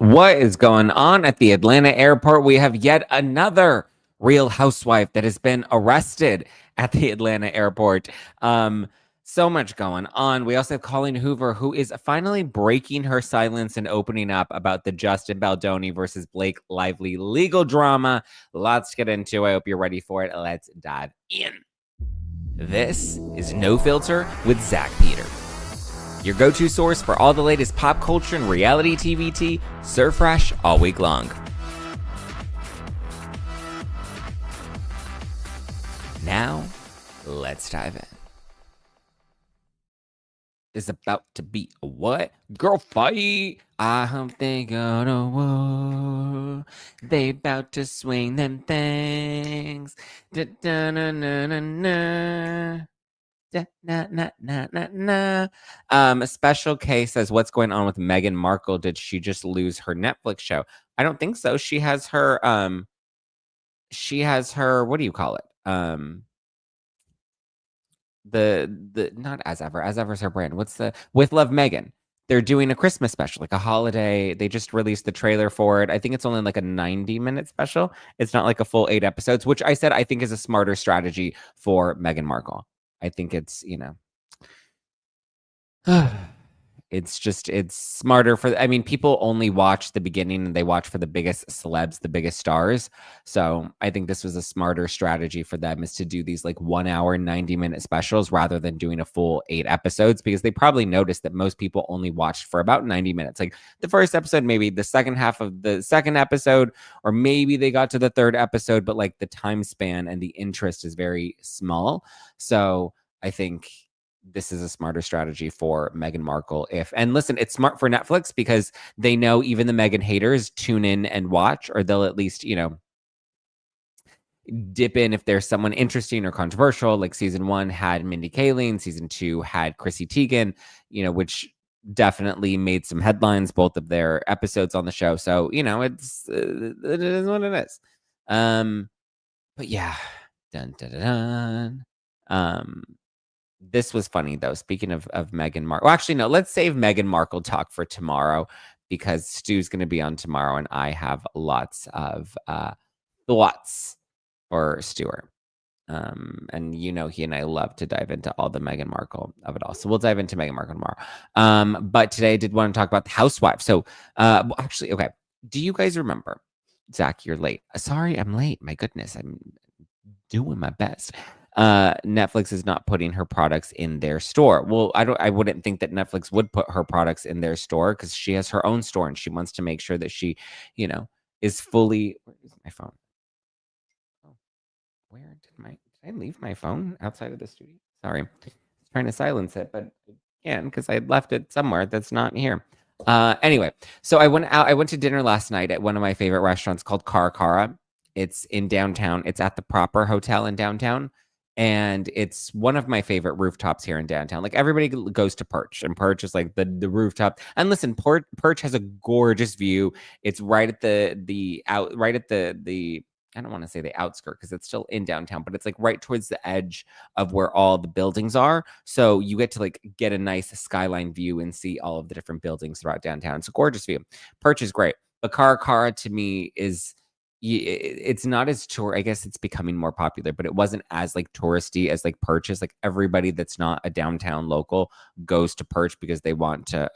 What is going on at the Atlanta airport? We have yet another Real Housewife that has been arrested at the Atlanta airport. So much going on. We also have Colleen Hoover, who is finally breaking her silence and opening up about the Justin Baldoni versus Blake Lively legal drama. Lots to get into. I hope you're ready for it. Let's dive in. This is No Filter with Zack Peter, your go-to source for all the latest pop culture and reality TV tea, served fresh all week long. Now, let's dive in. It's about to be a what? Girl fight. I hope they go to war. They about to swing them things. Da-da-na-na-na-na. A special K says, what's going on with Meghan Markle? Did she just lose her Netflix show? I don't think so. She has her what do you call it? The not As Ever. As Ever's her brand. What's the With Love Meghan? They're doing a Christmas special, like a holiday. They just released the trailer for it. I think it's only like a 90-minute special. It's not like a full 8 episodes, which I said I think is a smarter strategy for Meghan Markle. I think it's, it's smarter people only watch the beginning and they watch for the biggest celebs, the biggest stars. So I think this was a smarter strategy for them, is to do these like 1 hour, 90-minute specials rather than doing a full 8 episodes, because they probably noticed that most people only watched for about 90 minutes. Like the first episode, maybe the second half of the second episode, or maybe they got to the third episode, but like the time span and the interest is very small. So I think this is a smarter strategy for Meghan Markle. And listen, it's smart for Netflix because they know even the Meghan haters tune in and watch, or they'll at least, dip in if there's someone interesting or controversial. Like season 1 had Mindy Kaling, season 2 had Chrissy Teigen, which definitely made some headlines, both of their episodes on the show. So, it is what it is. But yeah, dun, dun, dun, dun. This was funny, though. Speaking of Meghan Markle. Well, actually, no. Let's save Meghan Markle talk for tomorrow, because Stu's going to be on tomorrow, and I have lots of thoughts for Stuart. And he and I love to dive into all the Meghan Markle of it all. So we'll dive into Meghan Markle tomorrow. But today I did want to talk about the Housewives. So actually, okay. Do you guys remember? Zack, you're late. Sorry, I'm late. My goodness, I'm doing my best. Netflix is not putting her products in their store. Well, I wouldn't think that Netflix would put her products in their store, because she has her own store and she wants to make sure that she, is fully. Where is my phone? Oh, where did I leave my phone outside of the studio? Sorry, I was trying to silence it, but I can't, because I left it somewhere that's not here. Anyway, so I went to dinner last night at one of my favorite restaurants called Cara. It's in downtown. It's at the Proper Hotel in downtown. And it's one of my favorite rooftops here in downtown. Like everybody goes to Perch, and Perch is like the rooftop. And listen, Perch has a gorgeous view. It's right at the I don't want to say the outskirt, because it's still in downtown, but it's like right towards the edge of where all the buildings are. So you get to like get a nice skyline view and see all of the different buildings throughout downtown. It's a gorgeous view. Perch is great. But Cara to me is, it's not as tour. I guess it's becoming more popular, but it wasn't as like touristy as like Perch is. Like everybody that's not a downtown local goes to Perch because they want to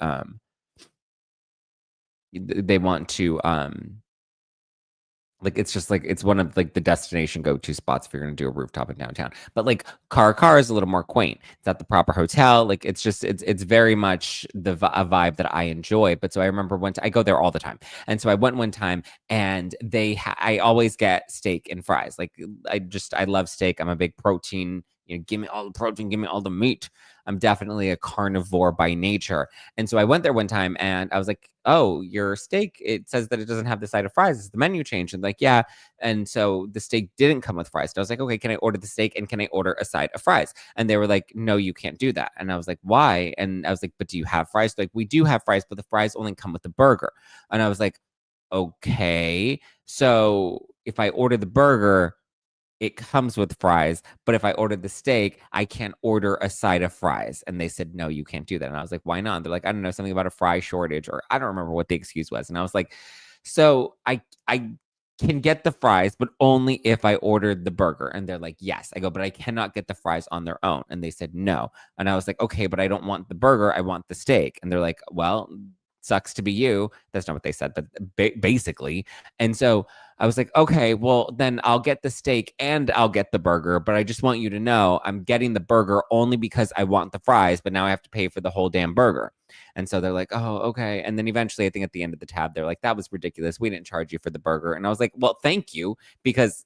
like, it's just like, it's one of like the destination go-to spots if you're going to do a rooftop in downtown. But like Cara is a little more quaint. It's at the Proper Hotel. Like it's just, it's very much a vibe that I enjoy. But so I remember I go there all the time. And so I went one time, and I always get steak and fries. Like I love steak. I'm a big protein, give me all the protein, give me all the meat. I'm definitely a carnivore by nature. And so I went there one time, and I was like, oh, your steak, it says that it doesn't have the side of fries. Is the menu changed? And like, yeah. And so the steak didn't come with fries. So I was like, okay, can I order the steak, and can I order a side of fries? And they were like, no, you can't do that. And I was like, why? And I was like, but do you have fries? They're like, we do have fries, but the fries only come with the burger. And I was like, okay. So if I order the burger, it comes with fries, but if I ordered the steak, I can't order a side of fries. And they said, no, you can't do that. And I was like, why not? They're like, I don't know, something about a fry shortage, or I don't remember what the excuse was. And I was like, so I can get the fries, but only if I ordered the burger. And they're like, yes. I go, but I cannot get the fries on their own. And they said, no. And I was like, okay, but I don't want the burger. I want the steak. And they're like, well, sucks to be you. That's not what they said, but basically. And so I was like, okay, well, then I'll get the steak and I'll get the burger. But I just want you to know I'm getting the burger only because I want the fries, but now I have to pay for the whole damn burger. And so they're like, oh, okay. And then eventually, I think at the end of the tab, they're like, that was ridiculous. We didn't charge you for the burger. And I was like, well, thank you, because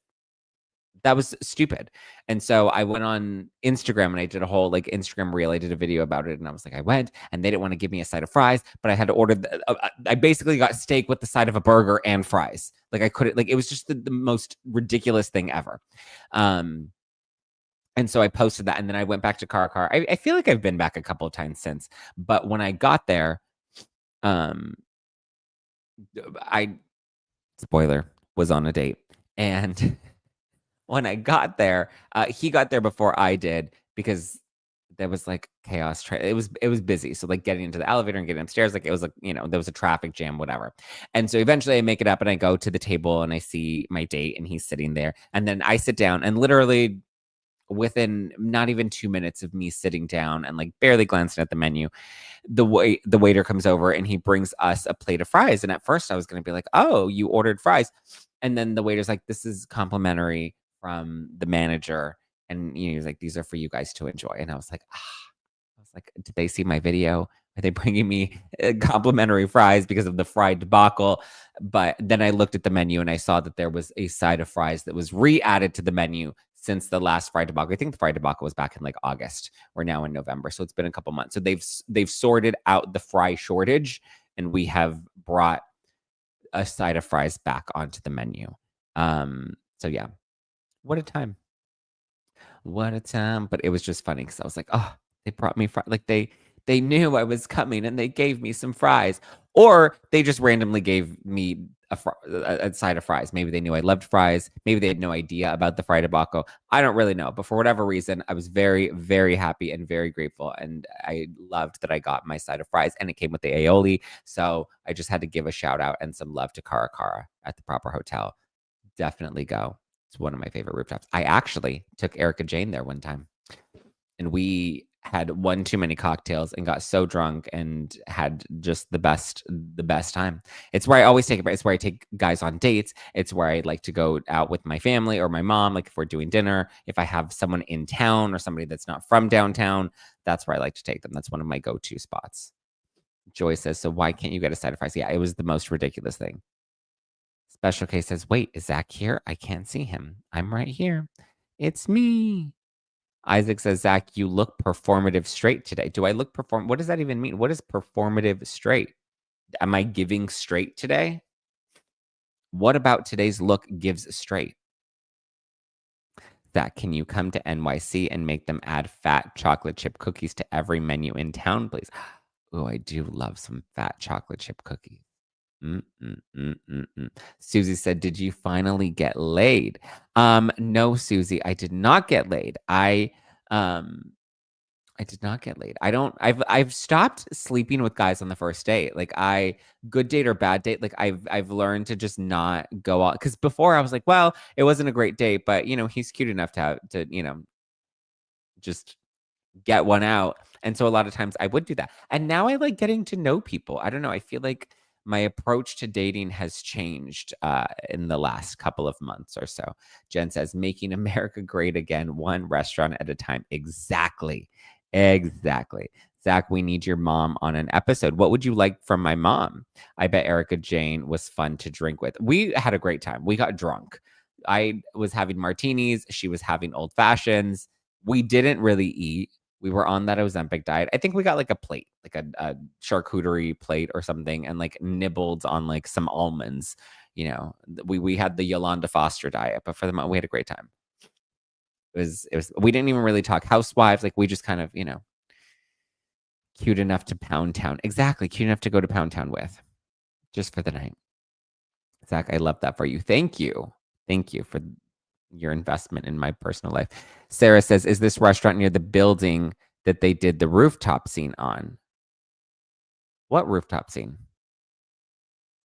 that was stupid. And so I went on Instagram and I did a whole like Instagram reel. I did a video about it. And I was like, I went and they didn't want to give me a side of fries, but I had to order, I basically got steak with the side of a burger and fries. Like I couldn't, like, it was just the most ridiculous thing ever. And so I posted that, and then I went back to Car. I feel like I've been back a couple of times since, but when I got there, I, spoiler, was on a date. And when I got there, he got there before I did, because there was like chaos. It was busy. So like getting into the elevator and getting upstairs, like it was like, there was a traffic jam, whatever. And so eventually I make it up and I go to the table and I see my date and he's sitting there. And then I sit down, and literally within not even 2 minutes of me sitting down and like barely glancing at the menu, the waiter comes over and he brings us a plate of fries. And at first I was going to be like, oh, you ordered fries. And then the waiter's like, this is complimentary from the manager. And he's like, these are for you guys to enjoy. And I was like, did they see my video? Are they bringing me complimentary fries because of the fried debacle? But then I looked at the menu and I saw that there was a side of fries that was re-added to the menu since the last fried debacle. I think the fried debacle was back in like August. We're now in November, so it's been a couple months. So they've sorted out the fry shortage, and we have brought a side of fries back onto the menu. So yeah, what a time. What a time. But it was just funny because I was like, oh, they brought me fries. Like they knew I was coming and they gave me some fries. Or they just randomly gave me a side of fries. Maybe they knew I loved fries. Maybe they had no idea about the fried debacle. I don't really know. But for whatever reason, I was very, very happy and very grateful. And I loved that I got my side of fries, and it came with the aioli. So I just had to give a shout out and some love to Cara at the proper hotel. Definitely go. It's one of my favorite rooftops. I actually took Erica Jane there one time, and we had one too many cocktails and got so drunk and had just the best time. It's where I always take it. It's where I take guys on dates. It's where I like to go out with my family or my mom. Like if we're doing dinner, if I have someone in town or somebody that's not from downtown, that's where I like to take them. That's one of my go-to spots. Joy says, so why can't you get a side of fries? Yeah, it was the most ridiculous thing. Special Case says, wait, is Zack here? I can't see him. I'm right here. It's me. Isaac says, Zack, you look performative straight today. Do I look what does that even mean? What is performative straight? Am I giving straight today? What about today's look gives straight? Zack, can you come to NYC and make them add fat chocolate chip cookies to every menu in town, please? Oh, I do love some fat chocolate chip cookies. Susie said, did you finally get laid? No, Susie, I did not get laid. I did not get laid. I've stopped sleeping with guys on the first date. Like good date or bad date, like I've learned to just not go out. Because before I was like, well, it wasn't a great date, but he's cute enough to just get one out. And so a lot of times I would do that. And now I like getting to know people. I don't know. I feel like my approach to dating has changed in the last couple of months or so. Jen says, making America great again, one restaurant at a time. Exactly. Zack, we need your mom on an episode. What would you like from my mom? I bet Erica Jane was fun to drink with. We had a great time. We got drunk. I was having martinis. She was having old fashions. We didn't really eat. We were on that Ozempic diet. I think we got like a plate, like a charcuterie plate or something, and like nibbled on like some almonds. We had the Yolanda Foster diet, but for the moment, we had a great time. It was. We didn't even really talk Housewives. Like we just kind of, cute enough to Pound Town. Exactly, cute enough to go to Pound Town with, just for the night. Zack, I love that for you. Thank you for your investment in my personal life. Sarah says, is this restaurant near the building that they did the rooftop scene on? What rooftop scene?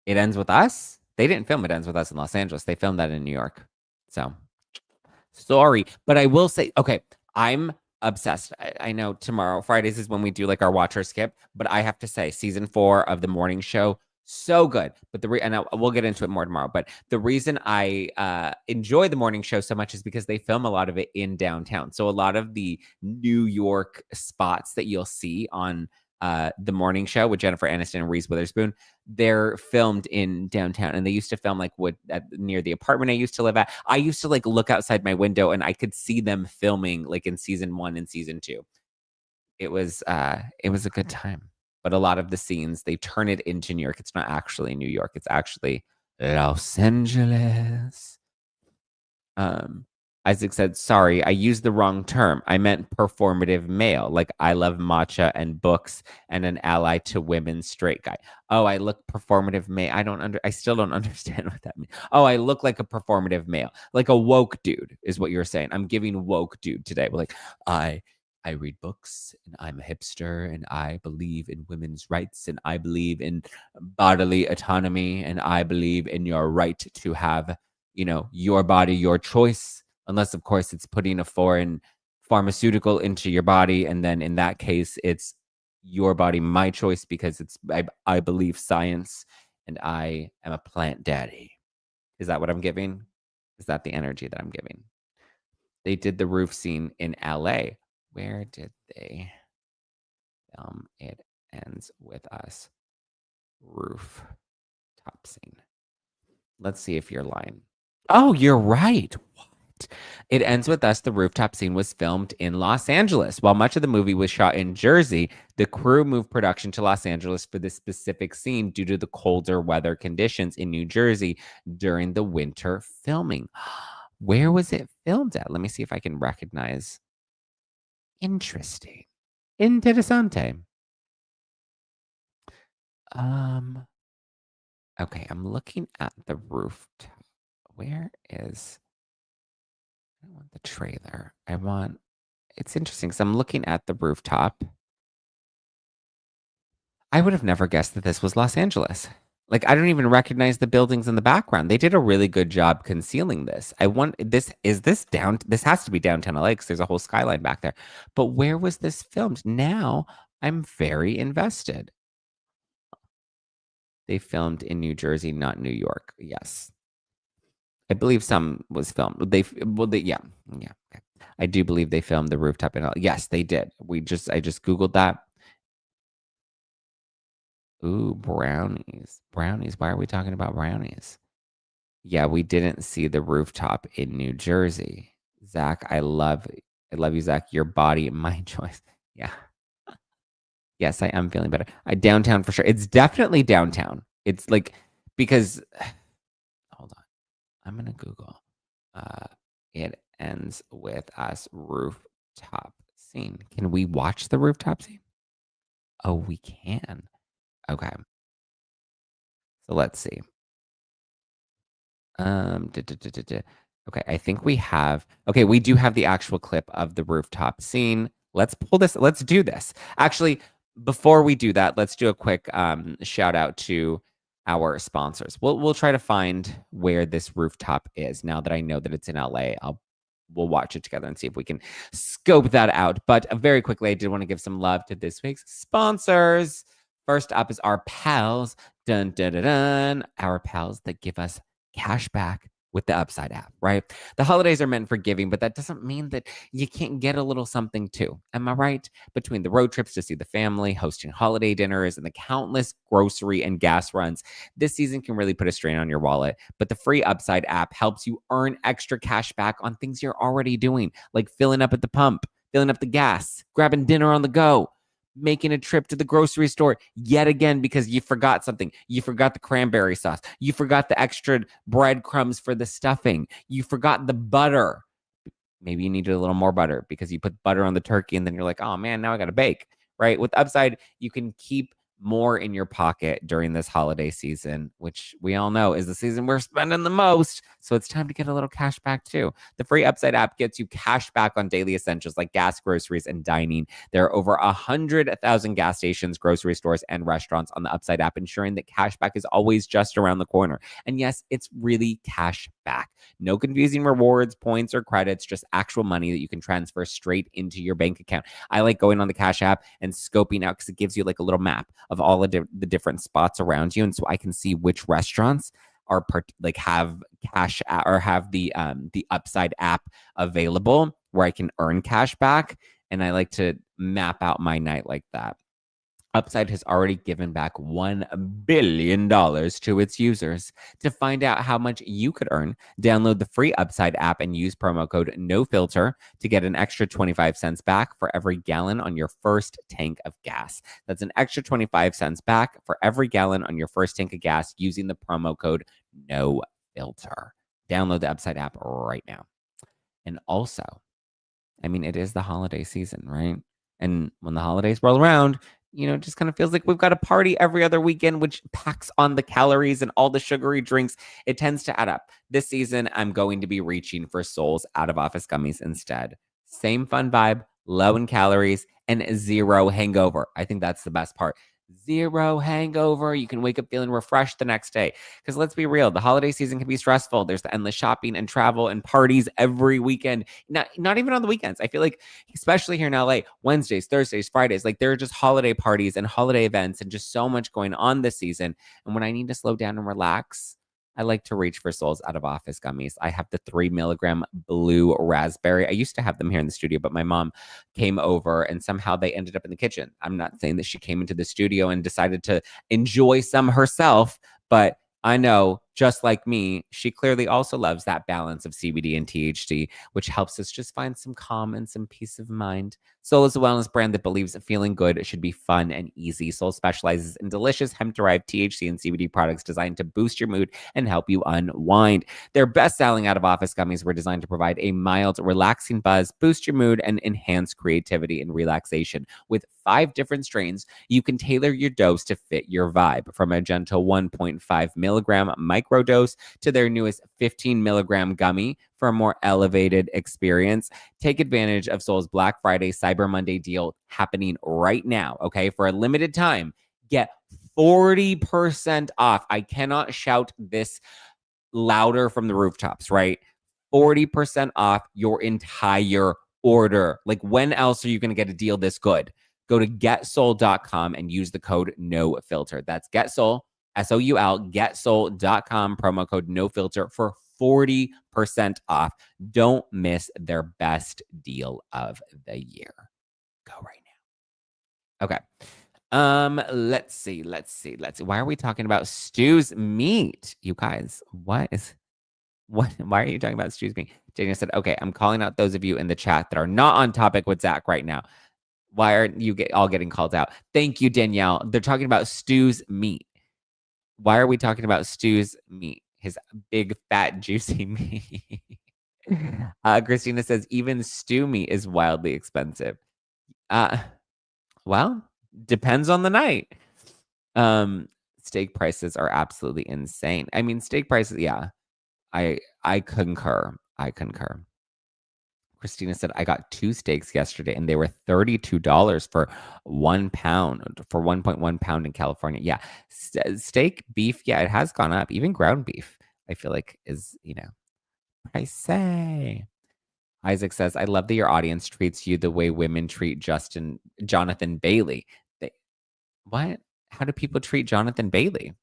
It Ends With Us? They didn't film It Ends With Us in Los Angeles. They filmed that in New York. So sorry. But I will say, okay, I'm obsessed. I know tomorrow, Fridays is when we do like our watch or skip, but I have to say, season 4 of the morning show, so good. But we'll get into it more tomorrow. But the reason I enjoy the morning show so much is because they film a lot of it in downtown. So a lot of the New York spots that you'll see on the morning show with Jennifer Aniston and Reese Witherspoon, they're filmed in downtown, and they used to film like near the apartment I used to live at. I used to like look outside my window and I could see them filming like in season 1 and season 2. It was a good time. But a lot of the scenes, they turn it into New York. It's not actually New York. It's actually Los Angeles. Isaac said, sorry, I used the wrong term. I meant performative male, like I love matcha and books and an ally to women straight guy. Oh, I look performative male. I still don't understand what that means. Oh, I look like a performative male, like a woke dude is what you're saying. I'm giving woke dude today. We're like, I read books and I'm a hipster and I believe in women's rights and I believe in bodily autonomy and I believe in your right to have, your body, your choice. Unless, of course, it's putting a foreign pharmaceutical into your body. And then in that case, it's your body, my choice, because I believe science and I am a plant daddy. Is that what I'm giving? Is that the energy that I'm giving? They did the roof scene in LA. Where did they film It Ends With Us? Roof top scene. Let's see if you're lying. Oh, you're right. What? It Ends With Us, the rooftop scene was filmed in Los Angeles. While much of the movie was shot in Jersey, the crew moved production to Los Angeles for this specific scene due to the colder weather conditions in New Jersey during the winter filming. Where was it filmed at? Let me see if I can recognize. Interesting. Interessante. Okay, I'm looking at the rooftop. Where is... I don't want the trailer. It's interesting because I'm looking at the rooftop. I would have never guessed that this was Los Angeles. Like, I don't even recognize the buildings in the background. They did a really good job concealing this. This has to be downtown LA because there's a whole skyline back there. But where was this filmed? Now I'm very invested. They filmed in New Jersey, not New York. Yes. I believe some was filmed. Yeah. Okay. I do believe they filmed the rooftop in LA. Yes, they did. I just Googled that. Ooh, brownies. Brownies. Why are we talking about brownies? Yeah, we didn't see the rooftop in New Jersey. Zack, I love you, Zack. Your body, my choice. Yeah. Yes, I am feeling better. Downtown for sure. It's definitely downtown. It's like, because, hold on. I'm going to Google. It Ends With Us rooftop scene. Can we watch the rooftop scene? Oh, we can. Okay. So let's see. Okay, I think we have. Okay, we do have the actual clip of the rooftop scene. Let's pull this. Let's do this. Actually, before we do that, let's do a quick shout out to our sponsors. We'll try to find where this rooftop is. Now that I know that it's in LA, we'll watch it together and see if we can scope that out. But very quickly, I did want to give some love to this week's sponsors. First up is our pals. Dun, dun, dun, dun. Our pals that give us cash back with the Upside app, right? The holidays are meant for giving, but that doesn't mean that you can't get a little something too. Am I right? Between the road trips to see the family, hosting holiday dinners, and the countless grocery and gas runs, this season can really put a strain on your wallet. But the free Upside app helps you earn extra cash back on things you're already doing, like filling up at the pump, filling up the gas, grabbing dinner on the go, making a trip to the grocery store yet again because you forgot something. You forgot the cranberry sauce. You forgot the extra breadcrumbs for the stuffing. You forgot the butter. Maybe you needed a little more butter because you put butter on the turkey and then you're like, oh man, now I got to bake, right? With Upside, you can keep more in your pocket during this holiday season, which we all know is the season we're spending the most. So it's time to get a little cash back too. The free Upside app gets you cash back on daily essentials like gas, groceries, and dining. There are over 100,000 gas stations, grocery stores, and restaurants on the Upside app, ensuring that cash back is always just around the corner. And yes, it's really cash back. No confusing rewards, points, or credits, just actual money that you can transfer straight into your bank account. I like going on the Cash app and scoping out because it gives you like a little map of all of the different spots around you, and so I can see which restaurants are have cash or have the Upside app available where I can earn cash back, and I like to map out my night like that. Upside has already given back $1 billion to its users. To find out how much you could earn, download the free Upside app and use promo code NOFILTER to get an extra 25 cents back for every gallon on your first tank of gas. That's an extra 25 cents back for every gallon on your first tank of gas using the promo code NOFILTER. Download the Upside app right now. And also, I mean, it is the holiday season, right? And when the holidays roll around, it just kind of feels like we've got a party every other weekend, which packs on the calories and all the sugary drinks. It tends to add up. This season, I'm going to be reaching for Sol's Out of Office gummies instead. Same fun vibe, low in calories, and zero hangover. I think that's the best part. Zero hangover. You can wake up feeling refreshed the next day. Because let's be real, the holiday season can be stressful. There's the endless shopping and travel and parties every weekend. Not even on the weekends. I feel like, especially here in LA, Wednesdays, Thursdays, Fridays, like there are just holiday parties and holiday events and just so much going on this season. And when I need to slow down and relax, I like to reach for Sol's Out of Office gummies. I have the 3 milligram blue raspberry. I used to have them here in the studio, but my mom came over and somehow they ended up in the kitchen. I'm not saying that she came into the studio and decided to enjoy some herself, but I know, just like me, she clearly also loves that balance of CBD and THC, which helps us just find some calm and some peace of mind. Soul is a wellness brand that believes that feeling good should be fun and easy. Soul specializes in delicious hemp-derived THC and CBD products designed to boost your mood and help you unwind. Their best-selling out-of-office gummies were designed to provide a mild, relaxing buzz, boost your mood, and enhance creativity and relaxation. With 5 different strains, you can tailor your dose to fit your vibe, from a gentle 1.5 milligram microdose to their newest 15 milligram gummy for a more elevated experience. Take advantage of Soul's Black Friday Cyber Monday deal happening right now, okay? For a limited time, get 40% off. I cannot shout this louder from the rooftops, right? 40% off your entire order. Like, when else are you going to get a deal this good? Go to getsoul.com and use the code NOFILTER. That's getsoul, SOUL, getsoul.com, promo code NOFILTER for 40% off. Don't miss their best deal of the year. Go right now. Okay. Let's see. Why are we talking about Stu's meat? You guys, why are you talking about Stu's meat? Daniel said, okay, I'm calling out those of you in the chat that are not on topic with Zack right now. Why aren't you all getting called out? Thank you, Danielle. They're talking about Stu's meat. Why are we talking about Stu's meat? His big, fat, juicy meat. Christina says, even stew meat is wildly expensive. Well, depends on the night. Steak prices are absolutely insane. I mean, steak prices, yeah. I concur. Christina said, I got 2 steaks yesterday and they were $32 for 1 pound, for 1.1 pound in California. Yeah. Steak, beef, yeah, it has gone up. Even ground beef, I feel like is, pricey. Isaac says, I love that your audience treats you the way women treat Jonathan Bailey. What? How do people treat Jonathan Bailey?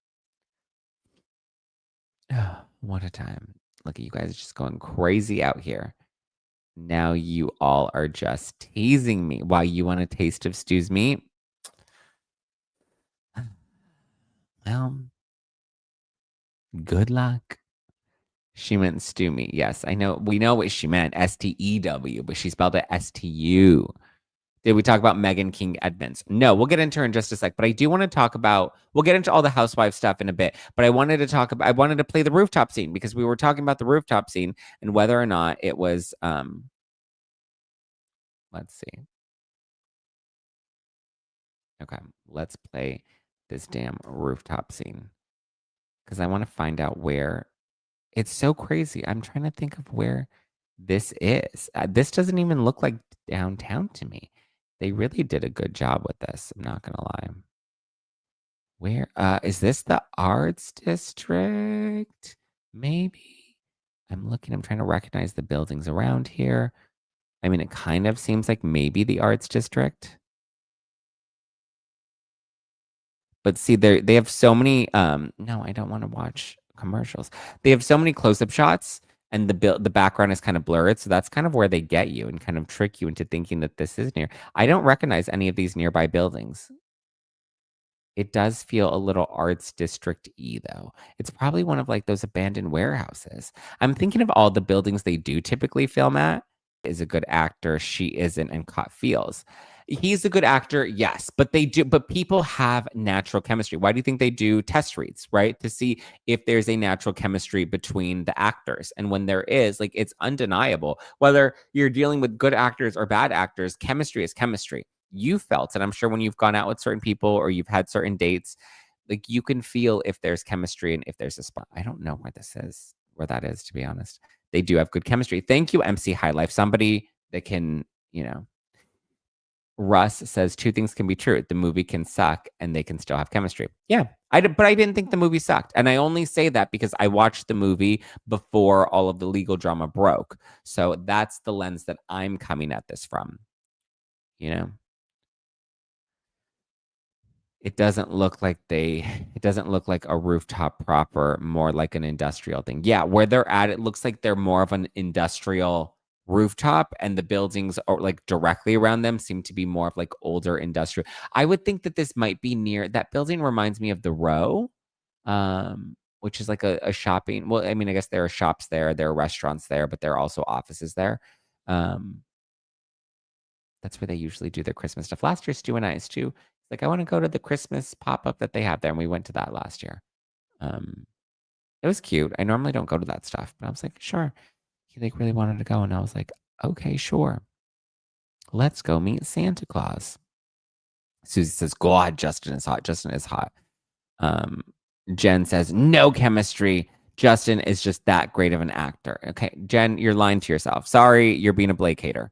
Oh, what a time. Look at you guys just going crazy out here. Now you all are just teasing me. Why, you want a taste of Stu's meat? Well, good luck. She meant stew meat. Yes, I know. We know what she meant. STEW, but she spelled it STU. Did we talk about Meghan King Edmonds? No, we'll get into her in just a sec. But I do want to talk about, we'll get into all the housewife stuff in a bit. But I wanted to play the rooftop scene because we were talking about the rooftop scene and whether or not it was, let's see. Okay, let's play this damn rooftop scene because I want to find out where. It's so crazy. I'm trying to think of where this is. This doesn't even look like downtown to me. They really did a good job with this. I'm not gonna lie. Where is this the arts district? Maybe. I'm looking, I'm trying to recognize the buildings around here. I mean, it kind of seems like maybe the arts district. But see, they have so many no, I don't want to watch commercials. They have so many close-up shots and the background is kind of blurred, so that's kind of where they get you and kind of trick you into thinking that this is near. I don't recognize any of these nearby buildings. It does feel a little arts district-y though. It's probably one of like those abandoned warehouses. I'm thinking of all the buildings they do typically film at. Is a good actor, she isn't, and caught feels. He's a good actor, yes, but people have natural chemistry. Why do you think they do test reads, right? To see if there's a natural chemistry between the actors. And when there is, like, it's undeniable. Whether you're dealing with good actors or bad actors, chemistry is chemistry. You felt, and I'm sure when you've gone out with certain people or you've had certain dates, like you can feel if there's chemistry and if there's a spot. I don't know where that is, to be honest. They do have good chemistry. Thank you, MC High Life. Somebody that can, Russ says two things can be true. The movie can suck and they can still have chemistry. Yeah, but I didn't think the movie sucked. And I only say that because I watched the movie before all of the legal drama broke. So that's the lens that I'm coming at this from, It doesn't look like a rooftop proper, more like an industrial thing. Yeah, where they're at, it looks like they're more of an industrial rooftop, and the buildings are like directly around them seem to be more of like older industrial. I would think that this might be near that building. Reminds me of the Row, which is like a shopping. Well, I mean, I guess there are shops there, there are restaurants there, but there are also offices there. That's where they usually do their Christmas stuff. Last year, Stu and I, like, I want to go to the Christmas pop-up that they have there. And we went to that last year. It was cute. I normally don't go to that stuff, but I was like, sure. He like really wanted to go. And I was like, okay, sure. Let's go meet Santa Claus. Susie says, God, Justin is hot. Justin is hot. Jen says, no chemistry. Justin is just that great of an actor. Okay, Jen, you're lying to yourself. Sorry, you're being a Blake hater.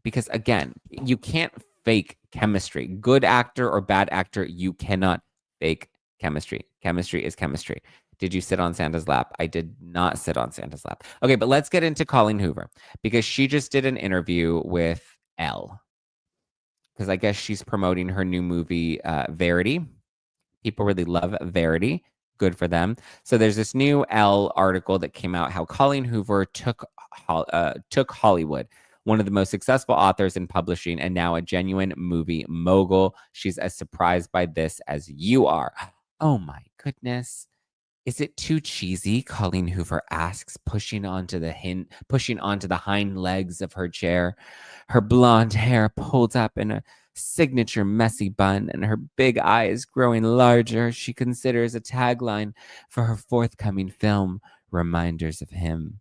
Because again, you can't fake chemistry. Good actor or bad actor, you cannot fake chemistry. Chemistry is chemistry. Did you sit on Santa's lap? I did not sit on Santa's lap. Okay, but let's get into Colleen Hoover because she just did an interview with Elle. Because I guess she's promoting her new movie, Verity. People really love Verity. Good for them. So there's this new Elle article that came out how Colleen Hoover took Hollywood. One of the most successful authors in publishing and now a genuine movie mogul. She's as surprised by this as you are. Oh my goodness. Is it too cheesy? Colleen Hoover asks, pushing onto the hind legs of her chair. Her blonde hair pulled up in a signature messy bun and her big eyes growing larger. She considers a tagline for her forthcoming film, Reminders of Him.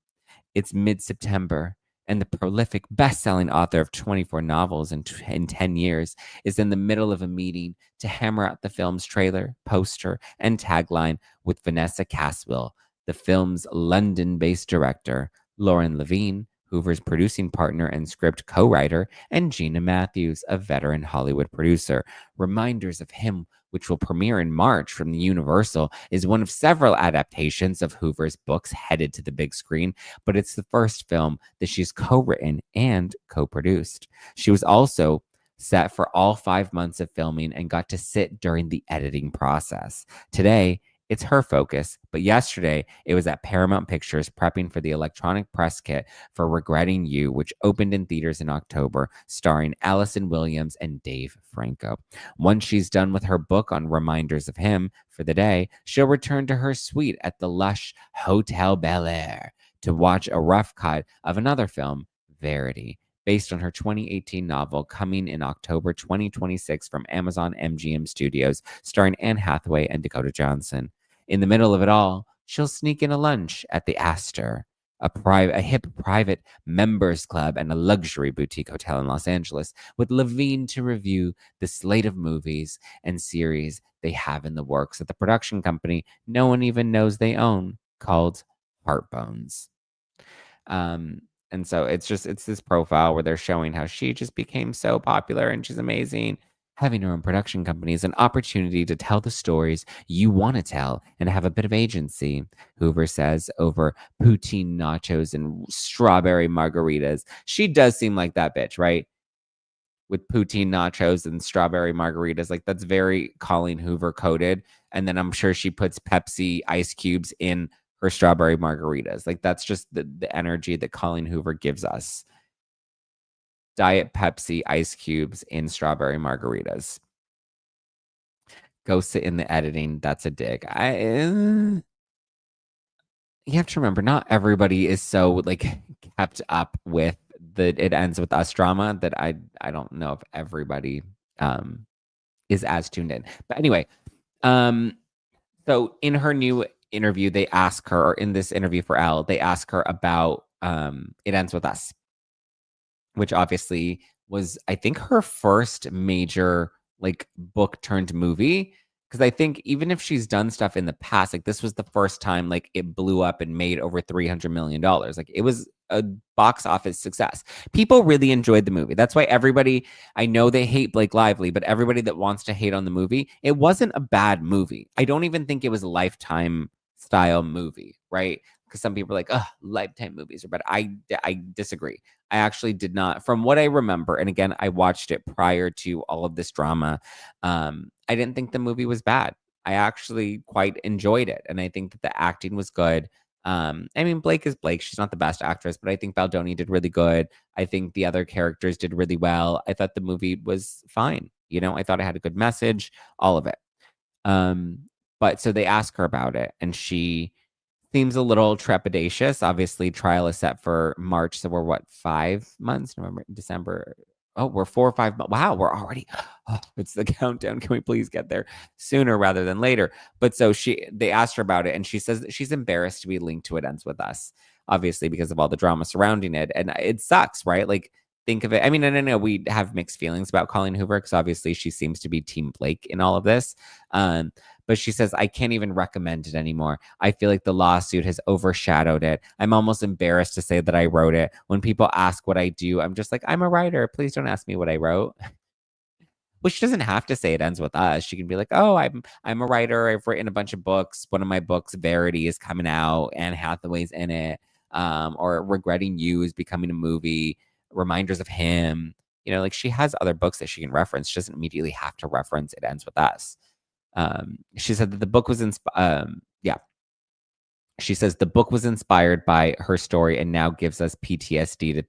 It's mid-September, and the prolific best-selling author of 24 novels in 10 years is in the middle of a meeting to hammer out the film's trailer, poster, and tagline with Vanessa Caswell, the film's London-based director, Lauren Levine, Hoover's producing partner and script co-writer, and Gina Matthews, a veteran Hollywood producer. Reminders of Him, which will premiere in March from the Universal, is one of several adaptations of Hoover's books headed to the big screen, but it's the first film that she's co-written and co-produced. She was also set for all 5 months of filming and got to sit during the editing process. Today, it's her focus, but yesterday it was at Paramount Pictures prepping for the electronic press kit for Regretting You, which opened in theaters in October, starring Allison Williams and Dave Franco. Once she's done with her book on Reminders of Him for the day, she'll return to her suite at the lush Hotel Bel Air to watch a rough cut of another film, Verity, based on her 2018 novel coming in October 2026 from Amazon MGM Studios, starring Anne Hathaway and Dakota Johnson. In the middle of it all, she'll sneak in a lunch at the Astor. a hip private members club, and a luxury boutique hotel in Los Angeles, with Levine to review the slate of movies and series they have in the works at the production company no one even knows they own, called Heartbones. Um, and so it's this profile where they're showing how she just became so popular and she's amazing. Having her own production company is an opportunity to tell the stories you want to tell and have a bit of agency, Hoover says, over poutine nachos and strawberry margaritas. She does seem like that bitch, right? With poutine nachos and strawberry margaritas. Like, that's very Colleen Hoover coded. And then I'm sure she puts Pepsi ice cubes in her strawberry margaritas. Like, that's just the energy that Colleen Hoover gives us. Diet Pepsi ice cubes in strawberry margaritas. Go sit in the editing. That's a dig. You have to remember, not everybody is so like kept up with the It Ends With Us drama that I don't know if everybody is as tuned in. But anyway, so in her new interview, they ask her, or in this interview for Elle, they ask her about It Ends With Us, which obviously was, I think, her first major like book turned movie. Because I think even if she's done stuff in the past, like this was the first time like it blew up and made over $300 million. Like it was a box office success. People really enjoyed the movie. That's why everybody, I know they hate Blake Lively, but everybody that wants to hate on the movie, it wasn't a bad movie. I don't even think it was a Lifetime style movie, right? Because some people are like, oh, Lifetime movies are better. I disagree. I actually did not, from what I remember, and again, I watched it prior to all of this drama. I didn't think the movie was bad. I actually quite enjoyed it, and I think that the acting was good. I mean, Blake is Blake. She's not the best actress, but I think Baldoni did really good. I think the other characters did really well. I thought the movie was fine. You know, I thought it had a good message, all of it. But so they ask her about it, and she seems a little trepidatious. Obviously, trial is set for March. So we're what, 5 months? November, December. Oh, we're 4 or 5 months. Wow, we're already, it's the countdown. Can we please get there sooner rather than later? But so they asked her about it, and she says that she's embarrassed to be linked to It Ends With Us, obviously, because of all the drama surrounding it. And it sucks, right? Like, think of it. I mean, and I know we have mixed feelings about Colleen Hoover because obviously she seems to be Team Blake in all of this. But she says, I can't even recommend it anymore. I feel like the lawsuit has overshadowed it. I'm almost embarrassed to say that I wrote it. When people ask what I do, I'm just like, I'm a writer. Please don't ask me what I wrote. Well, she doesn't have to say It Ends With Us. She can be like, oh, I'm a writer. I've written a bunch of books. One of my books, Verity, is coming out. Anne Hathaway's in it. Or Regretting You is becoming a movie. Reminders of Him. You know, like she has other books that she can reference. She doesn't immediately have to reference It Ends With Us. She said that the book was She says the book was inspired by her story and now gives us PTSD to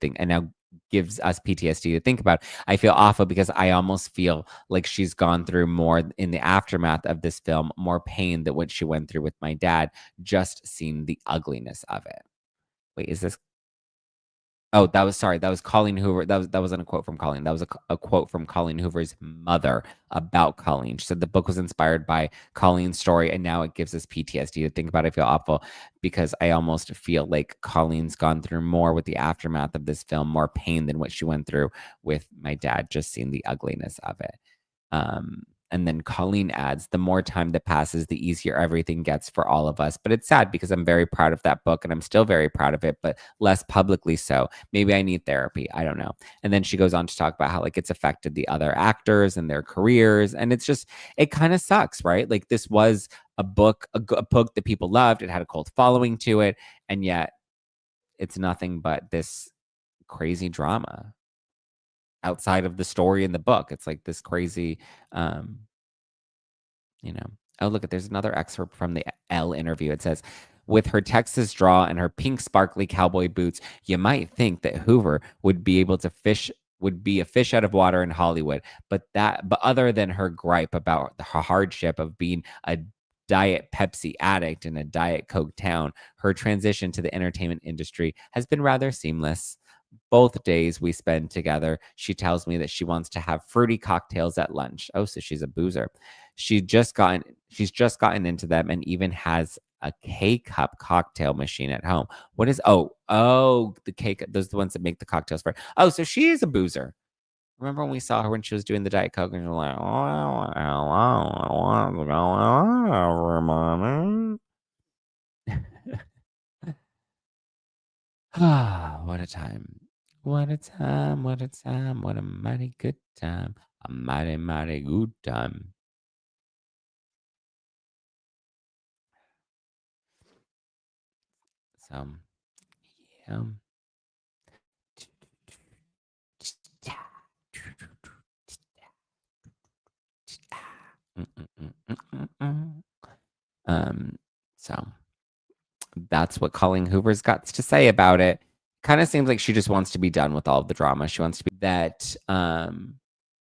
think about. I feel awful because I almost feel like she's gone through more in the aftermath of this film, more pain than what she went through with my dad, just seeing the ugliness of it. Wait, is this? Oh, that was Colleen Hoover. That wasn't a quote from Colleen. That was a quote from Colleen Hoover's mother about Colleen. She said the book was inspired by Colleen's story, and now it gives us PTSD to think about. I feel awful because I almost feel like Colleen's gone through more with the aftermath of this film, more pain than what she went through with my dad, just seeing the ugliness of it. And then Colleen adds, the more time that passes, the easier everything gets for all of us. But it's sad because I'm very proud of that book and I'm still very proud of it, but less publicly so. Maybe I need therapy. I don't know. And then she goes on to talk about how like it's affected the other actors and their careers. And it's just, it kind of sucks, right? Like this was a book that people loved. It had a cult following to it. And yet it's nothing but this crazy drama outside of the story in the book. It's like this crazy, oh, look, there's another excerpt from the Elle interview. It says, with her Texas draw and her pink sparkly cowboy boots, you might think that Hoover would be a fish out of water in Hollywood. But other than her gripe about her hardship of being a Diet Pepsi addict in a Diet Coke town, her transition to the entertainment industry has been rather seamless. Both days we spend together, she tells me that she wants to have fruity cocktails at lunch. Oh, so she's a boozer. She's just gotten into them and even has a K-cup cocktail machine at home. What is the K, those are the ones that make the cocktails for. Oh, so she is a boozer. Remember when we saw her when she was doing the Diet Coke and she was like, oh, hello, what's going on, everybody? Ah, what a time. What a time, what a time, what a mighty good time. A mighty, mighty good time. So, yeah. Um, so that's what Colleen Hoover's got to say about it. Kind of seems like she just wants to be done with all of the drama. She wants to be that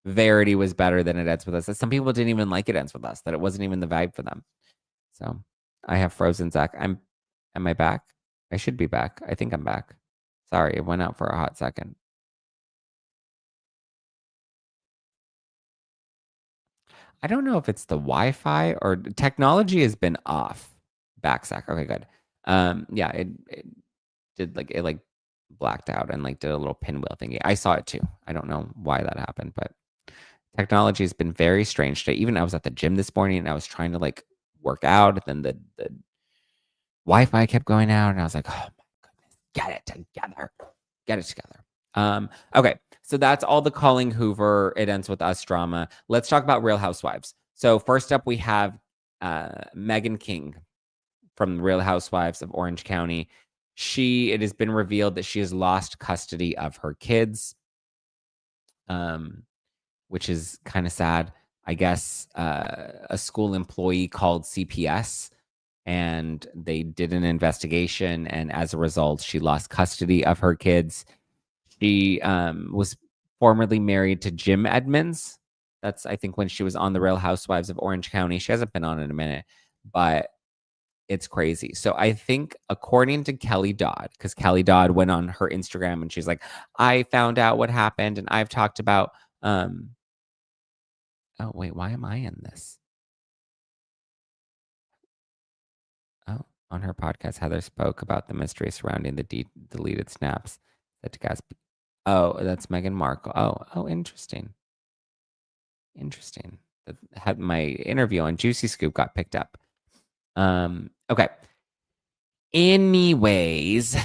Verity was better than It Ends With Us. That some people didn't even like It Ends With Us, that it wasn't even the vibe for them. So I have frozen Zack. Am I back? I should be back. I think I'm back. Sorry, it went out for a hot second. I don't know if it's the Wi-Fi or technology has been off. Back, Zack. Okay, good. Yeah, it did like blacked out and like did a little pinwheel thingy. I saw it too. I don't know why that happened, but technology has been very strange today. Even I was at the gym this morning and I was trying to like work out, and then the Wi-Fi kept going out, and I was like, oh my goodness, get it together. Get it together. Okay, so that's all the Colleen Hoover It Ends With Us drama. Let's talk about Real Housewives. So first up, we have Meghan King from Real Housewives of Orange County. It has been revealed that she has lost custody of her kids, which is kind of sad. I guess a school employee called CPS and they did an investigation, and as a result, she lost custody of her kids. She was formerly married to Jim Edmonds. That's, I think, when she was on the Real Housewives of Orange County. She hasn't been on in a minute, but it's crazy. So I think, according to Kelly Dodd, because Kelly Dodd went on her Instagram and she's like, I found out what happened and I've talked about, oh wait, why am I in this? Oh, on her podcast, Heather spoke about the mystery surrounding the deleted snaps that Gatsby. Oh, that's Meghan Markle. Oh, interesting. Interesting. That had my interview on Juicy Scoop got picked up. Okay. Anyways,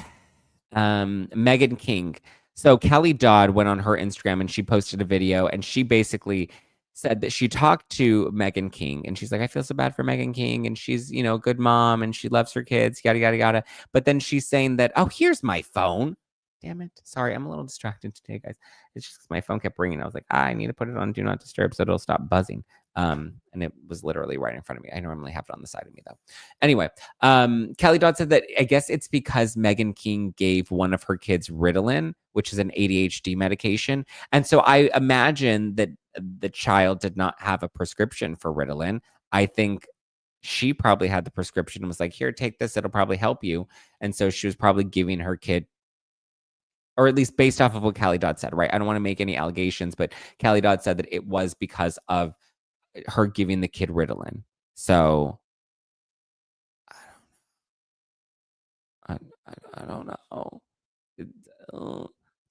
Meghan King. So Kelly Dodd went on her Instagram and she posted a video, and she basically said that she talked to Meghan King and she's like, I feel so bad for Meghan King and she's, a good mom and she loves her kids, yada, yada, yada. But then she's saying that, oh, here's my phone. Damn it. Sorry, I'm a little distracted today, guys. It's just 'cause my phone kept ringing. I was like, I need to put it on Do Not Disturb so it'll stop buzzing. And it was literally right in front of me. I normally have it on the side of me, though. Anyway, Kelly Dodd said that I guess it's because Meghan King gave one of her kids Ritalin, which is an ADHD medication. And so I imagine that the child did not have a prescription for Ritalin. I think she probably had the prescription and was like, here, take this. It'll probably help you. And so she was probably giving her kid, or at least based off of what Kelly Dodd said, right? I don't want to make any allegations, but Kelly Dodd said that it was because of her giving the kid Ritalin. So I don't know.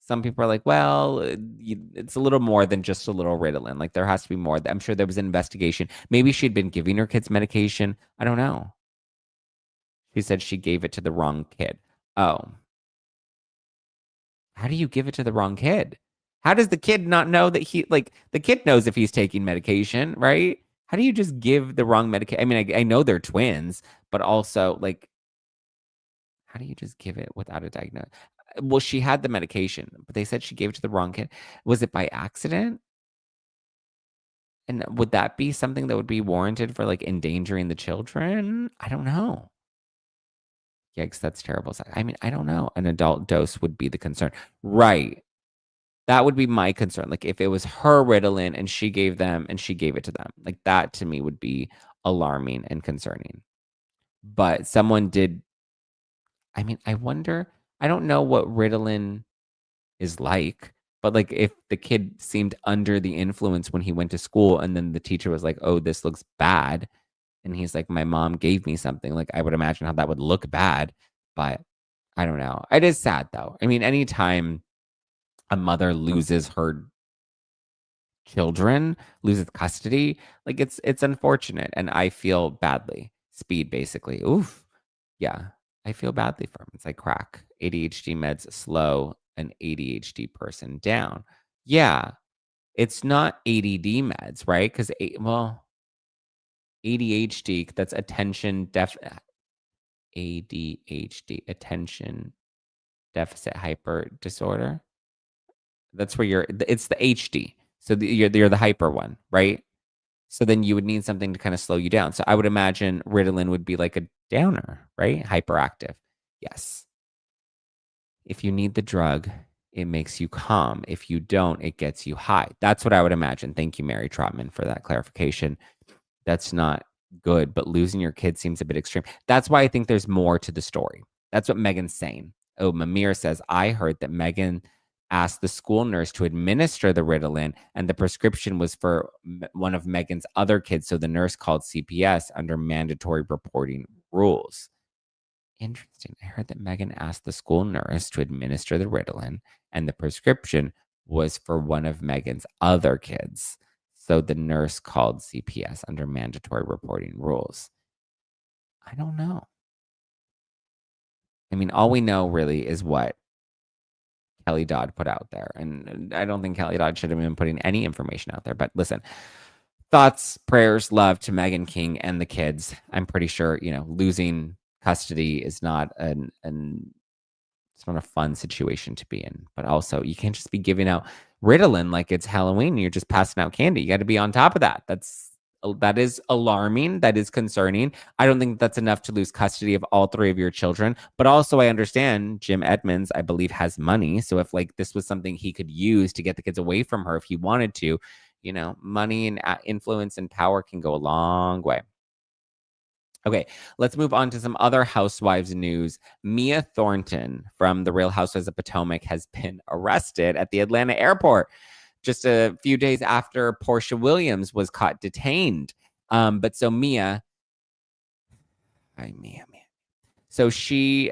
Some people are like, well, it's a little more than just a little Ritalin. Like, there has to be more. I'm sure there was an investigation. Maybe she'd been giving her kids medication. I don't know. She said she gave it to the wrong kid. Oh. How do you give it to the wrong kid? How does the kid not know that the kid knows if he's taking medication, right? How do you just give the wrong medication? I mean, I know they're twins, but also, like, how do you just give it without a diagnosis? Well, she had the medication, but they said she gave it to the wrong kid. Was it by accident? And would that be something that would be warranted for like endangering the children? I don't know. Yikes, that's terrible. I mean, I don't know. An adult dose would be the concern. Right. That would be my concern. Like, if it was her Ritalin and she gave it to them, like, that to me would be alarming and concerning. But someone did. I mean, I wonder, I don't know what Ritalin is like, but like, if the kid seemed under the influence when he went to school and then the teacher was like, oh, this looks bad, And he's like, my mom gave me something. Like, I would imagine how that would look bad, but I don't know. It is sad though. I mean, anytime a mother loses her children, loses custody, like it's unfortunate. And I feel badly. Speed, basically. Oof. Yeah. I feel badly for him. It's like crack. ADHD meds slow an ADHD person down. Yeah. It's not ADD meds, right? Because, well, ADHD, that's ADHD, attention deficit hyper disorder. That's where it's the HD. So you're the hyper one, right? So then you would need something to kind of slow you down. So I would imagine Ritalin would be like a downer, right? Hyperactive. Yes. If you need the drug, it makes you calm. If you don't, it gets you high. That's what I would imagine. Thank you, Mary Trotman, for that clarification. That's not good, but losing your kid seems a bit extreme. That's why I think there's more to the story. That's what Meghan's saying. Oh, Mamir says, I heard that Meghan asked the school nurse to administer the Ritalin, and the prescription was for one of Meghan's other kids. So the nurse called CPS under mandatory reporting rules. Interesting. I heard that Meghan asked the school nurse to administer the Ritalin, and the prescription was for one of Meghan's other kids. So the nurse called CPS under mandatory reporting rules. I don't know. I mean, all we know really is what Kelly Dodd put out there. And I don't think Kelly Dodd should have been putting any information out there. But listen, thoughts, prayers, love to Meghan King and the kids. I'm pretty sure, losing custody is not it's not a fun situation to be in. But also, you can't just be giving out Ritalin like it's Halloween and you're just passing out candy. You got to be on top of that. That is alarming. That is concerning. I don't think that's enough to lose custody of all three of your children. But also, I understand Jim Edmonds, I believe, has money. So if this was something he could use to get the kids away from her if he wanted to, money and influence and power can go a long way. Okay, let's move on to some other Housewives news. Mia Thornton from The Real Housewives of Potomac has been arrested at the Atlanta airport just a few days after Posha Williams was caught detained. But so Mia. So she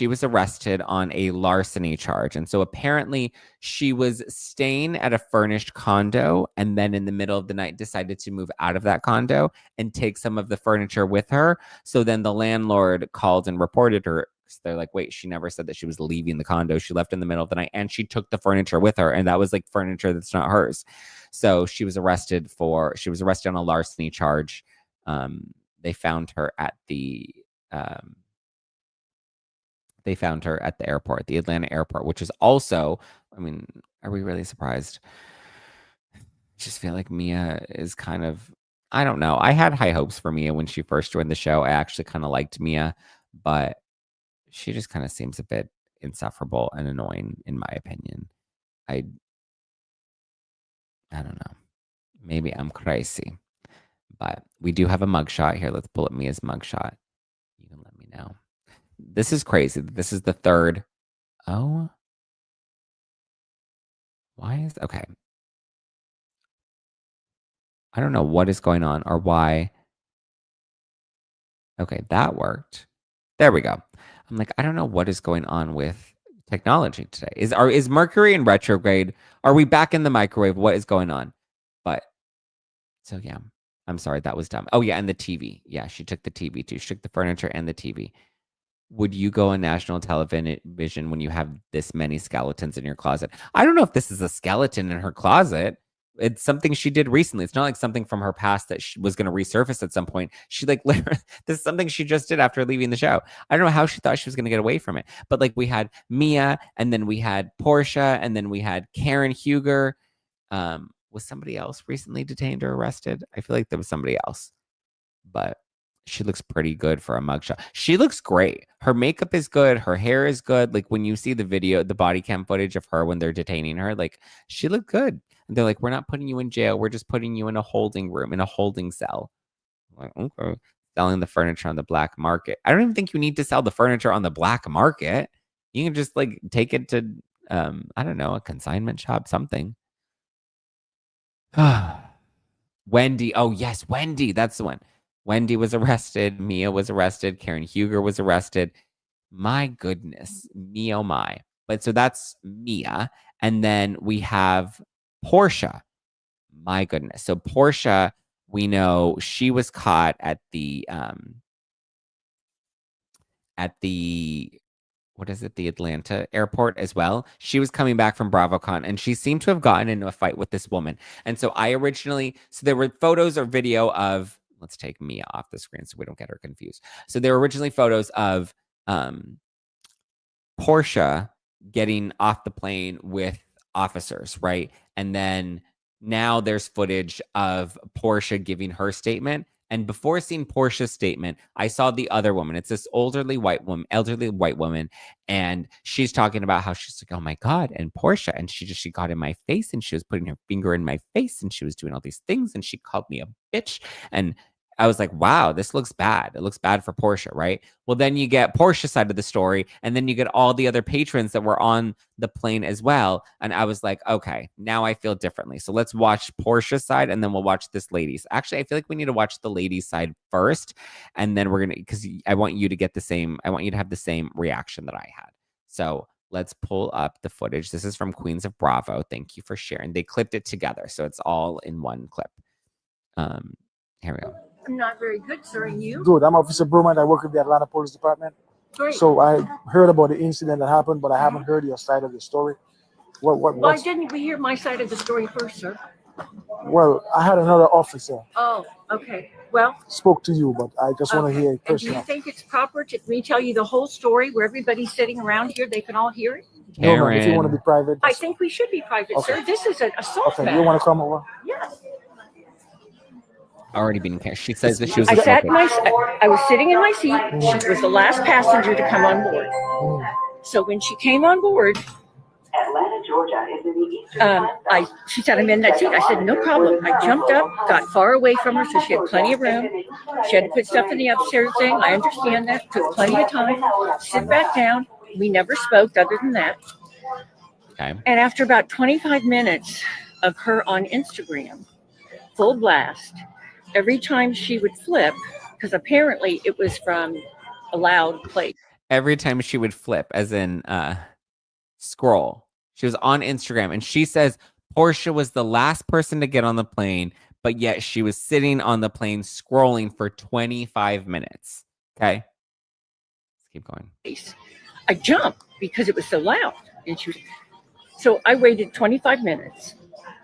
was arrested on a larceny charge. And so apparently she was staying at a furnished condo and then in the middle of the night decided to move out of that condo and take some of the furniture with her. So then the landlord called and reported her. So they're like, wait, she never said that she was leaving the condo. She left in the middle of the night and she took the furniture with her. And that was like furniture that's not hers. So she was arrested on a larceny charge. They found her at the airport, the Atlanta airport, which is also, I mean, are we really surprised? I just feel like Mia is kind of, I don't know. I had high hopes for Mia when she first joined the show. I actually kind of liked Mia, but she just kind of seems a bit insufferable and annoying, in my opinion. I don't know. Maybe I'm crazy, but we do have a mugshot here. Let's pull up Mia's mugshot. You can let me know. This is crazy. This is the third. Oh, okay. I don't know what is going on or why. Okay, that worked. There we go. I'm like, I don't know what is going on with technology today. Is Mercury in retrograde? Are we back in the microwave? What is going on? But so yeah, I'm sorry, that was dumb. Oh yeah, and the TV. Yeah, she took the TV too. She took the furniture and the TV. Would you go on national television when you have this many skeletons in your closet? I don't know if this is a skeleton in her closet. It's something she did recently. It's not like something from her past that she was going to resurface at some point. She literally, this is something she just did after leaving the show. I don't know how she thought she was going to get away from it. But we had Mia, and then we had Portia, and then we had Karen Huger. Was somebody else recently detained or arrested? I feel like there was somebody else, but she looks pretty good for a mugshot. She looks great. Her makeup is good. Her hair is good. When you see the video, the body cam footage of her when they're detaining her, she looked good. And they're like, we're not putting you in jail. We're just putting you in a holding room, in a holding cell. I'm like, okay. Selling the furniture on the black market. I don't even think you need to sell the furniture on the black market. You can just take it to, I don't know, a consignment shop, something. Wendy. Oh, yes, Wendy. That's the one. Wendy was arrested. Mia was arrested. Karen Huger was arrested. My goodness. Me, oh my. But so that's Mia. And then we have Posha. My goodness. So Posha, we know she was caught at the what is it, the Atlanta airport as well. She was coming back from BravoCon and she seemed to have gotten into a fight with this woman. And so so there were photos or video of, let's take Mia off the screen so we don't get her confused. So there were originally photos of Posha getting off the plane with officers, right? And then now there's footage of Posha giving her statement. And before seeing Posha's statement, I saw the other woman. It's this elderly white woman, and she's talking about how she's like, "Oh my God," and Posha, and she got in my face, and she was putting her finger in my face, and she was doing all these things, and she called me a bitch, and I was like, wow, this looks bad. It looks bad for Posha, right? Well, then you get Posha's side of the story, and then you get all the other patrons that were on the plane as well. And I was like, okay, now I feel differently. So let's watch Posha's side, and then we'll watch this lady's. Actually, I feel like we need to watch the lady's side first, and then because I want you to have the same reaction that I had. So let's pull up the footage. This is from Queens of Bravo. Thank you for sharing. They clipped it together, so it's all in one clip. Here we go. I'm not very good, sir, and you? Good. I'm Officer Brumant. I work with the Atlanta Police Department. Great. So I heard about the incident that happened, but I haven't heard your side of the story. Why didn't we hear my side of the story first, sir? Well, I had another officer Oh, okay. Well, spoke to you, but I just want to hear it and do you personally. think it's proper to me tell you the whole story where everybody's sitting around here, they can all hear it? No, man, if you want to be private. I think we should be private, Okay. sir. This is an assault Okay, matter. you want to come over? Yes. Already being carried. She says that she was. I was sitting in my seat. She was the last passenger to come on board. So when she came on board, Atlanta, Georgia is in the eastern she said, I'm in that seat. I said, no problem. I jumped up, got far away from her so she had plenty of room. She had to put stuff in the upstairs thing. I understand that. Took plenty of time. Sit back down. We never spoke other than that. Okay. And after about 25 minutes of her on Instagram, full blast, every time she would flip, because apparently it was from a loud place. Every time she would flip, as in scroll, she was on Instagram, and she says Posha was the last person to get on the plane, but yet she was sitting on the plane scrolling for 25 minutes. Okay. Let's keep going. I jumped because it was so loud. So I waited 25 minutes,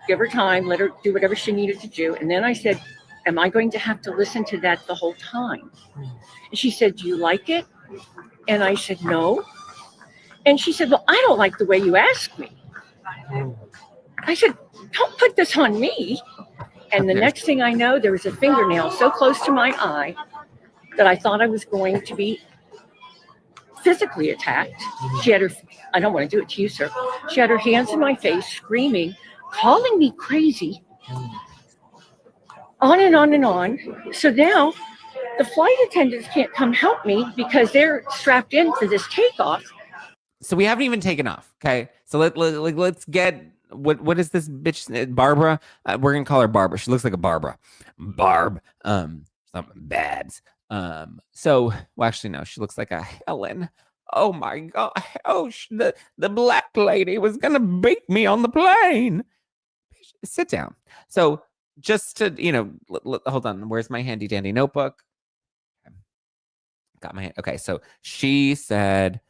give her time, let her do whatever she needed to do. And then I said, am I going to have to listen to that the whole time? And she said, do you like it? And I said, no. And she said, well, I don't like the way you asked me. I said, don't put this on me. And the next thing I know, there was a fingernail so close to my eye that I thought I was going to be physically attacked. She had I don't want to do it to you, sir. She had her hands in my face, screaming, calling me crazy. On and on and on. So now the flight attendants can't come help me because they're strapped in for this takeoff. So we haven't even taken off. Okay. So let's get what is this bitch Barbara? We're gonna call her Barbara. She looks like a Barbara. Barb. Something bad. So well, actually no, she looks like a Helen. Oh my God. Oh, the black lady was gonna beat me on the plane. Sit down. So just to, hold on. Where's my handy dandy notebook? Got my hand. Okay. So she said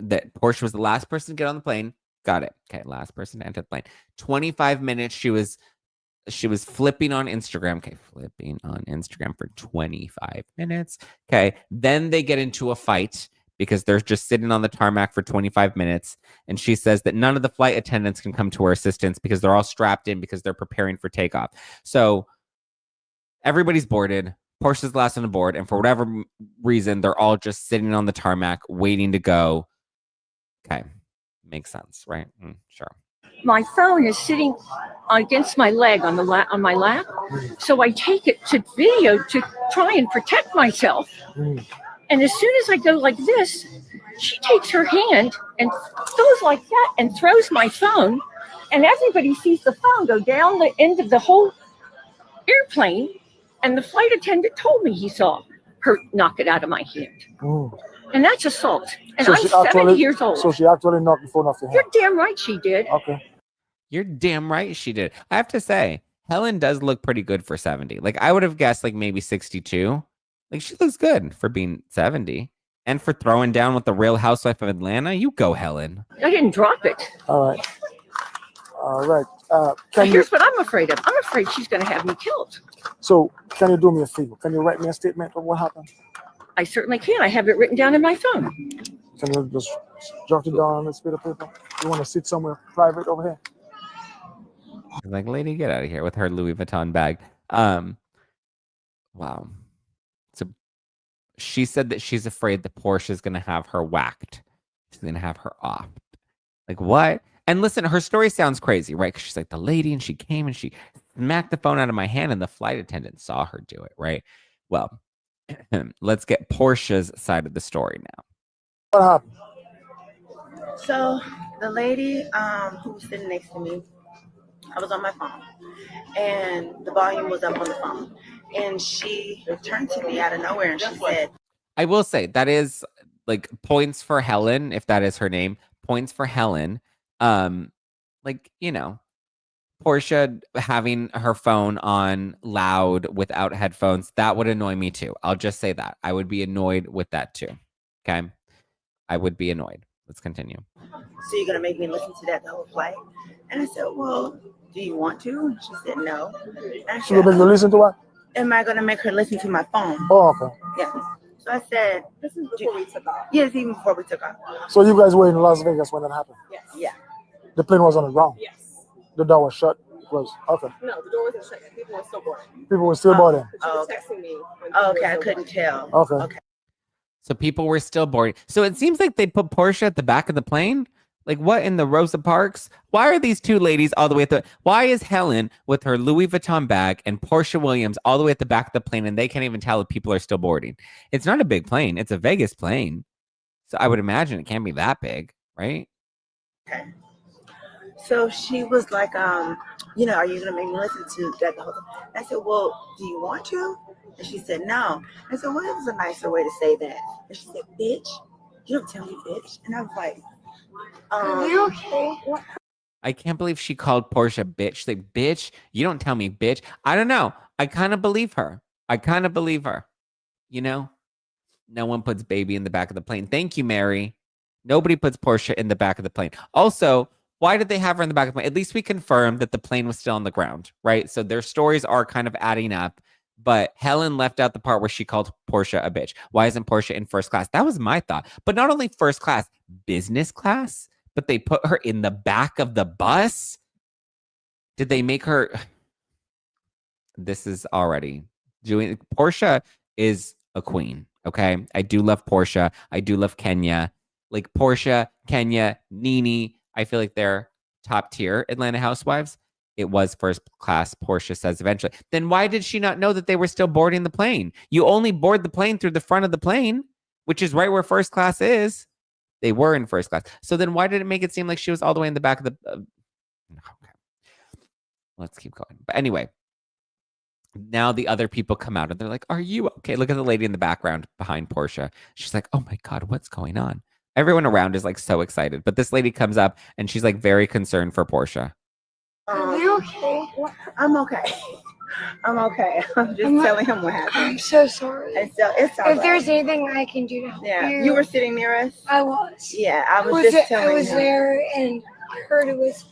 that Posha was the last person to get on the plane. Got it. Okay. Last person to enter the plane. 25 minutes. She was flipping on Instagram. Okay. Flipping on Instagram for 25 minutes. Okay. Then they get into a fight because they're just sitting on the tarmac for 25 minutes. And she says that none of the flight attendants can come to her assistance because they're all strapped in because they're preparing for takeoff. So everybody's boarded. Posha's the last on the board. And for whatever reason, they're all just sitting on the tarmac waiting to go. Okay. Makes sense, right? Sure. My phone is sitting against my leg on my lap. So I take it to video to try and protect myself. And as soon as I go like this, she takes her hand and goes like that and throws my phone. And everybody sees the phone go down the end of the whole airplane, and the flight attendant told me he saw her knock it out of my hand. Mm. And that's assault. And So I'm she 70 actually- years old. So she actually knocked the phone off your You're hand. damn right she did. Okay. You're damn right she did. I have to say, Helen does look pretty good for 70. Like, I would have guessed like maybe 62. Like, she looks good for being 70. And for throwing down with the Real Housewife of Atlanta, you go, Helen. I didn't drop it. All right. All right. But Can you? here's what I'm afraid of. I'm afraid she's going to have me killed. So can you do me a favor? Can you write me a statement of what happened? I certainly can. I have it written down in my phone. Can you just jot it down on this bit of paper? You want to sit somewhere private over here? Like, lady, get out of here with her Louis Vuitton bag. Wow. So she said that she's afraid that Portia's going to have her whacked. She's going to have her off. Like, what? And listen, her story sounds crazy, right? Because she's like the lady, and she came and she smacked the phone out of my hand, and the flight attendant saw her do it, right? Well, let's get Portia's side of the story now. What happened? So the lady who was sitting next to me, I was on my phone, and the volume was up on the phone, and she turned to me out of nowhere, and she said, I will say that is like points for Helen, if that is her name. Points for Helen. Like, you know, Portia having her phone on loud without headphones, that would annoy me too. I'll just say that. I would be annoyed with that too. Okay? I would be annoyed. Let's continue. "So you're gonna make me listen to that the whole flight?" And I said, "Well, do you want to?" And she said, "No." And I She will said, make you listen to what? "Am I gonna make her listen to my phone?" Oh, okay. Yeah. So I said, This is before we took off. yes, even before we took off. So you guys were in Las Vegas when that happened? Yes. Yeah. The plane was on the ground. Yes. The door was shut. It was okay. No, the door wasn't shut yet. People were still boarding. People were still boarding. But you Oh, were okay. texting me. when Oh, people were okay, I still couldn't boarding. tell. Okay. So people were still boarding. So it seems like they put Portia at the back of the plane. Like, what in the Rosa Parks? Why are these two ladies all the way at the... Why is Helen with her Louis Vuitton bag and Posha Williams all the way at the back of the plane, and they can't even tell if people are still boarding? It's not a big plane. It's a Vegas plane. So I would imagine it can't be that big, right? Okay. So she was like, you know, "Are you gonna make me listen to that the whole time?" I said, "Well, do you want to?" And she said, "No." I said, "Well, it was a nicer way to say that." And she said, "Bitch, you don't tell me bitch." And I was like, You okay? I can't believe she called Portia bitch. Like, bitch, you don't tell me bitch. I don't know. I kind of believe her. You know? No one puts baby in the back of the plane. Thank you, Mary. Nobody puts Portia in the back of the plane. Also, why did they have her in the back of the plane? At least we confirmed that the plane was still on the ground, right? So their stories are kind of adding up. But Helen left out the part where she called Portia a bitch. Why isn't Portia in first class? That was my thought. But not only first class, business class, but they put her in the back of the bus. Did they make her? This is already doing. Portia is a queen. Okay. I do love Portia. I do love Kenya. Like Portia, Kenya, Nene. I feel like they're top tier Atlanta Housewives. It was first class, Portia says eventually. Then why did she not know that they were still boarding the plane? You only board the plane through the front of the plane, which is right where first class is. They were in first class. So then why did it make it seem like she was all the way in the back of the... okay. Let's keep going. But anyway, now the other people come out and they're like, "Are you okay?" Look at the lady in the background behind Portia. She's like, "Oh my God, what's going on?" Everyone around is like so excited. But this lady comes up and she's like very concerned for Portia. Are you okay? "I'm okay. I'm okay. I'm just telling him what happened." I'm so sorry. And so it's all If right. there's anything I can do to help Yeah, you, you were sitting near us. I was. Yeah, I was just telling I was him. there, and I heard it was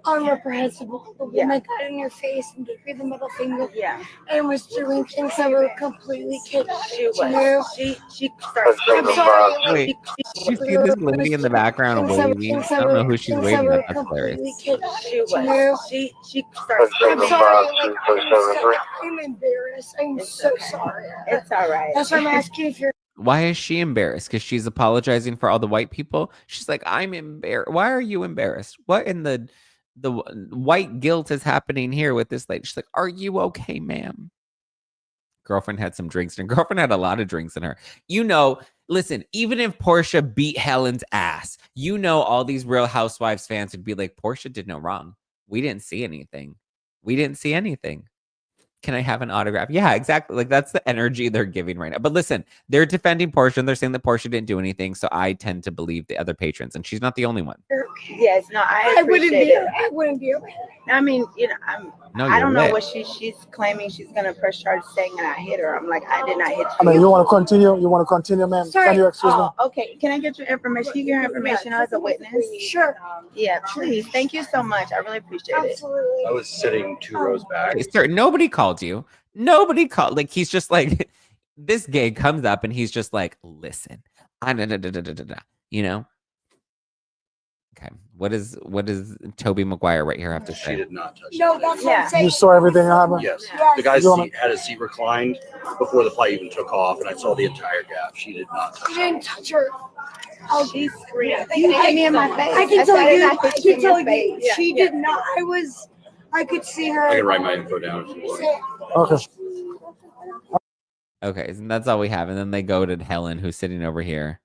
unreprehensible. The Yeah. woman got in your face and gave you the middle finger Yeah, and was doing things that were completely kidding she you. was. She started I'm screaming. sorry. Wait, did you see this lady in the background waving? I don't know who she's waving at. That's hilarious. She You. was. She started I'm screaming. sorry. I'm embarrassed. I'm It's so okay. sorry. It's all right. That's why I'm asking if you're Why is she embarrassed? Because she's apologizing for all the white people. She's like, "I'm embarrassed." Why are you embarrassed? What in the white guilt is happening here with this lady? She's like, "Are you okay, ma'am?" Girlfriend had some drinks, and girlfriend had a lot of drinks in her. You know, listen, even if Portia beat Helen's ass, you know, all these Real Housewives fans would be like, "Portia did no wrong. We didn't see anything. We didn't see anything." can I have an autograph? Yeah, exactly. Like that's the energy they're giving right now. But listen, they're defending Portia and they're saying that Portia didn't do anything. So I tend to believe the other patrons, and she's not the only one. Yes, no, I wouldn't appreciate be. it. I wouldn't be. I mean, No, I you're don't know lit. what she's claiming. She's gonna press charges saying that I hit her. I'm like, I did not hit you. I mean, you want to continue? You want to continue, ma'am? Sorry. Can you excuse me? Oh, okay. Can I get your information? Can you get your information as a witness? Sure. Yeah, please. Thank you so much. I really appreciate it. Absolutely. I was sitting 2 rows back. Okay, sir, nobody called you. Nobody called. Like he's just like this gay comes up and he's just like, listen, you know. Okay, what is Toby Maguire right here have to She say? did not touch No, it. that's what Yeah. I'm saying. You saw everything that happened? Yes. Yes. The guy's You wanna- seat had his seat reclined before the flight even took off, and I saw the entire gap. She did not touch You it. didn't touch her. She's screaming. You hit me in my face. I can I tell said you. I I hit can in tell your you. face. She did not. I could see her. I can write my info down if you want. Okay. Okay, and that's all we have. And then they go to Helen, who's sitting over here.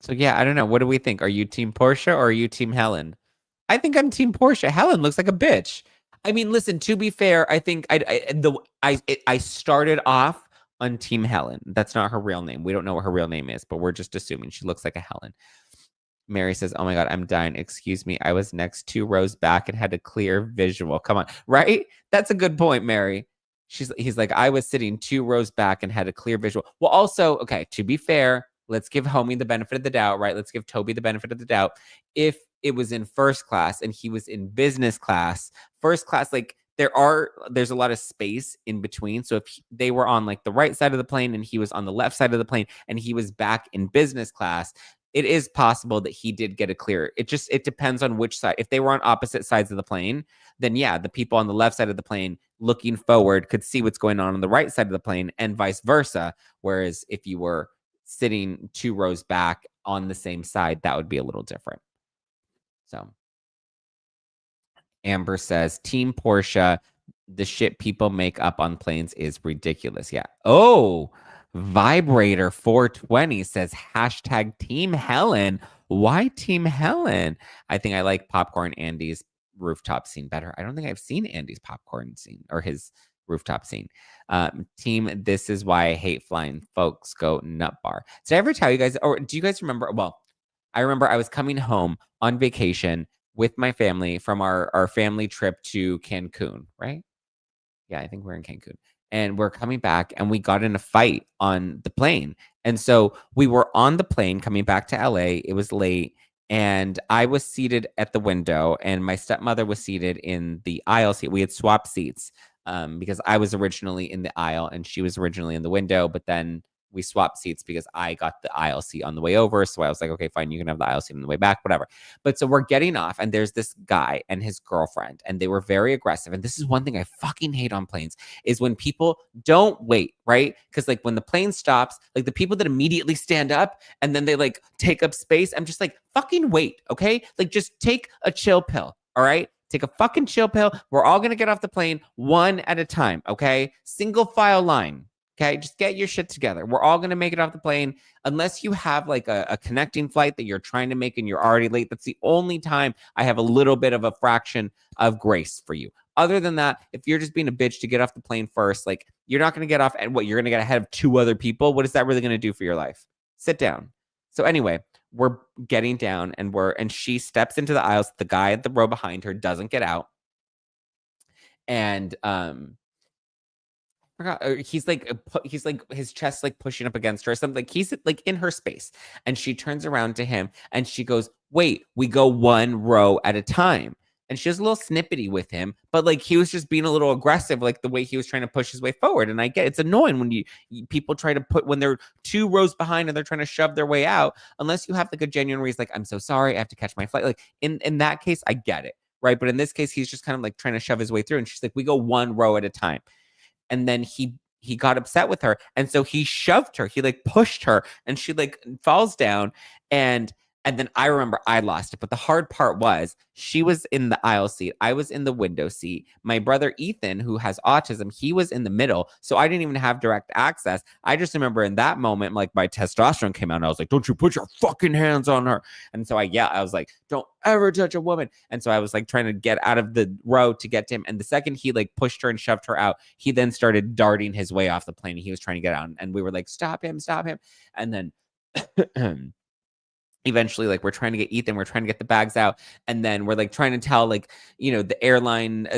So yeah, I don't know. What do we think? Are you team Portia or are you team Helen? I think I'm team Portia. Helen looks like a bitch. I mean, listen, to be fair, I think I started off on team Helen. That's not her real name. We don't know what her real name is, but we're just assuming she looks like a Helen. Mary says, oh my God, I'm dying. Excuse me. I was next 2 rows back and had a clear visual. Come on. Right? That's a good point, Mary. He's like, I was sitting 2 rows back and had a clear visual. Well, also, okay, to be fair, let's give Homie the benefit of the doubt, right? Let's give Toby the benefit of the doubt. If it was in first class and he was in business class, first class, like there's a lot of space in between. So if they were on like the right side of the plane and he was on the left side of the plane and he was back in business class, it is possible that he did get a clear. It depends on which side. If they were on opposite sides of the plane, then yeah, the people on the left side of the plane looking forward could see what's going on the right side of the plane and vice versa. Whereas if you were sitting 2 rows back on the same side, that would be a little different. So Amber says, Team Portia, the shit people make up on planes is ridiculous. Yeah. Oh, Vibrator 420 says hashtag Team Helen. Why Team Helen? I think I like Popcorn Andy's rooftop scene better. I don't think I've seen Andy's popcorn scene or his rooftop scene. Team, this is why I hate flying. Folks go nut bar. Did I ever tell you guys, or do you guys remember? Well, I remember I was coming home on vacation with my family from our family trip to Cancun, right? Yeah, I think we're in Cancun. And we're coming back and we got in a fight on the plane. And so we were on the plane coming back to LA. It was late. And I was seated at the window and my stepmother was seated in the aisle seat. We had swapped seats because I was originally in the aisle and she was originally in the window. But then we swapped seats because I got the aisle seat on the way over. So I was like, okay, fine, you can have the aisle seat on the way back, whatever. But so we're getting off and there's this guy and his girlfriend and they were very aggressive. And this is one thing I fucking hate on planes is when people don't wait, right? Because like when the plane stops, like the people that immediately stand up and then they like take up space, I'm just like, fucking wait, okay? Like just take a chill pill, all right? Take a fucking chill pill. We're all going to get off the plane one at a time, okay? Single file line. Okay, just get your shit together. We're all going to make it off the plane unless you have like a connecting flight that you're trying to make and you're already late. That's the only time I have a little bit of a fraction of grace for you. Other than that, if you're just being a bitch to get off the plane first, like you're not going to get off and what, you're going to get ahead of 2 other people. What is that really going to do for your life? Sit down. So anyway, we're getting down and she steps into the aisles. The guy at the row behind her doesn't get out. And, he's like his chest like pushing up against her or something, like he's like in her space and she turns around to him and she goes, wait, we go 1 row at a time. And she was a little snippety with him, but like he was just being a little aggressive, like the way he was trying to push his way forward. And I get it's annoying when people try to when they're 2 rows behind and they're trying to shove their way out, unless you have like a genuine reason, like I'm so sorry, I have to catch my flight. Like in that case, I get it, right? But in this case, he's just kind of like trying to shove his way through. And she's like, we go 1 row at a time. And then he got upset with her. And so he shoved her. He like pushed her and she like falls down. And And then I remember I lost it. But the hard part was she was in the aisle seat. I was in the window seat. My brother Ethan, who has autism, he was in the middle. So I didn't even have direct access. I just remember in that moment, like my testosterone came out and I was like, don't you put your fucking hands on her. And so I was like, don't ever touch a woman. And so I was like trying to get out of the row to get to him. And the second he like pushed her and shoved her out, he then started darting his way off the plane. He was trying to get out. And we were like, stop him. And then eventually, like, we're trying to get Ethan, we're trying to get the bags out. And then we're like trying to tell, like, you know, the airline,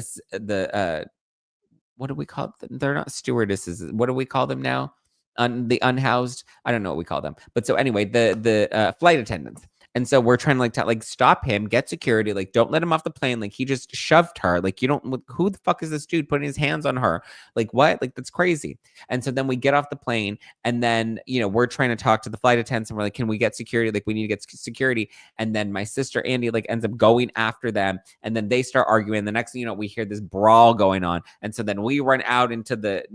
what do we call them? They're not stewardesses. What do we call them now? The unhoused. I don't know what we call them. But so anyway, the flight attendants. And so we're trying to like stop him, get security, like don't let him off the plane. Like he just shoved her. Like you don't, who the fuck is this dude putting his hands on her? Like what? Like that's crazy. And so then we get off the plane and then, you know, we're trying to talk to the flight attendants and we're like, can we get security? Like we need to get security. And then my sister Andy like ends up going after them and then they start arguing. The next thing you know, we hear this brawl going on. And so then we run out into the,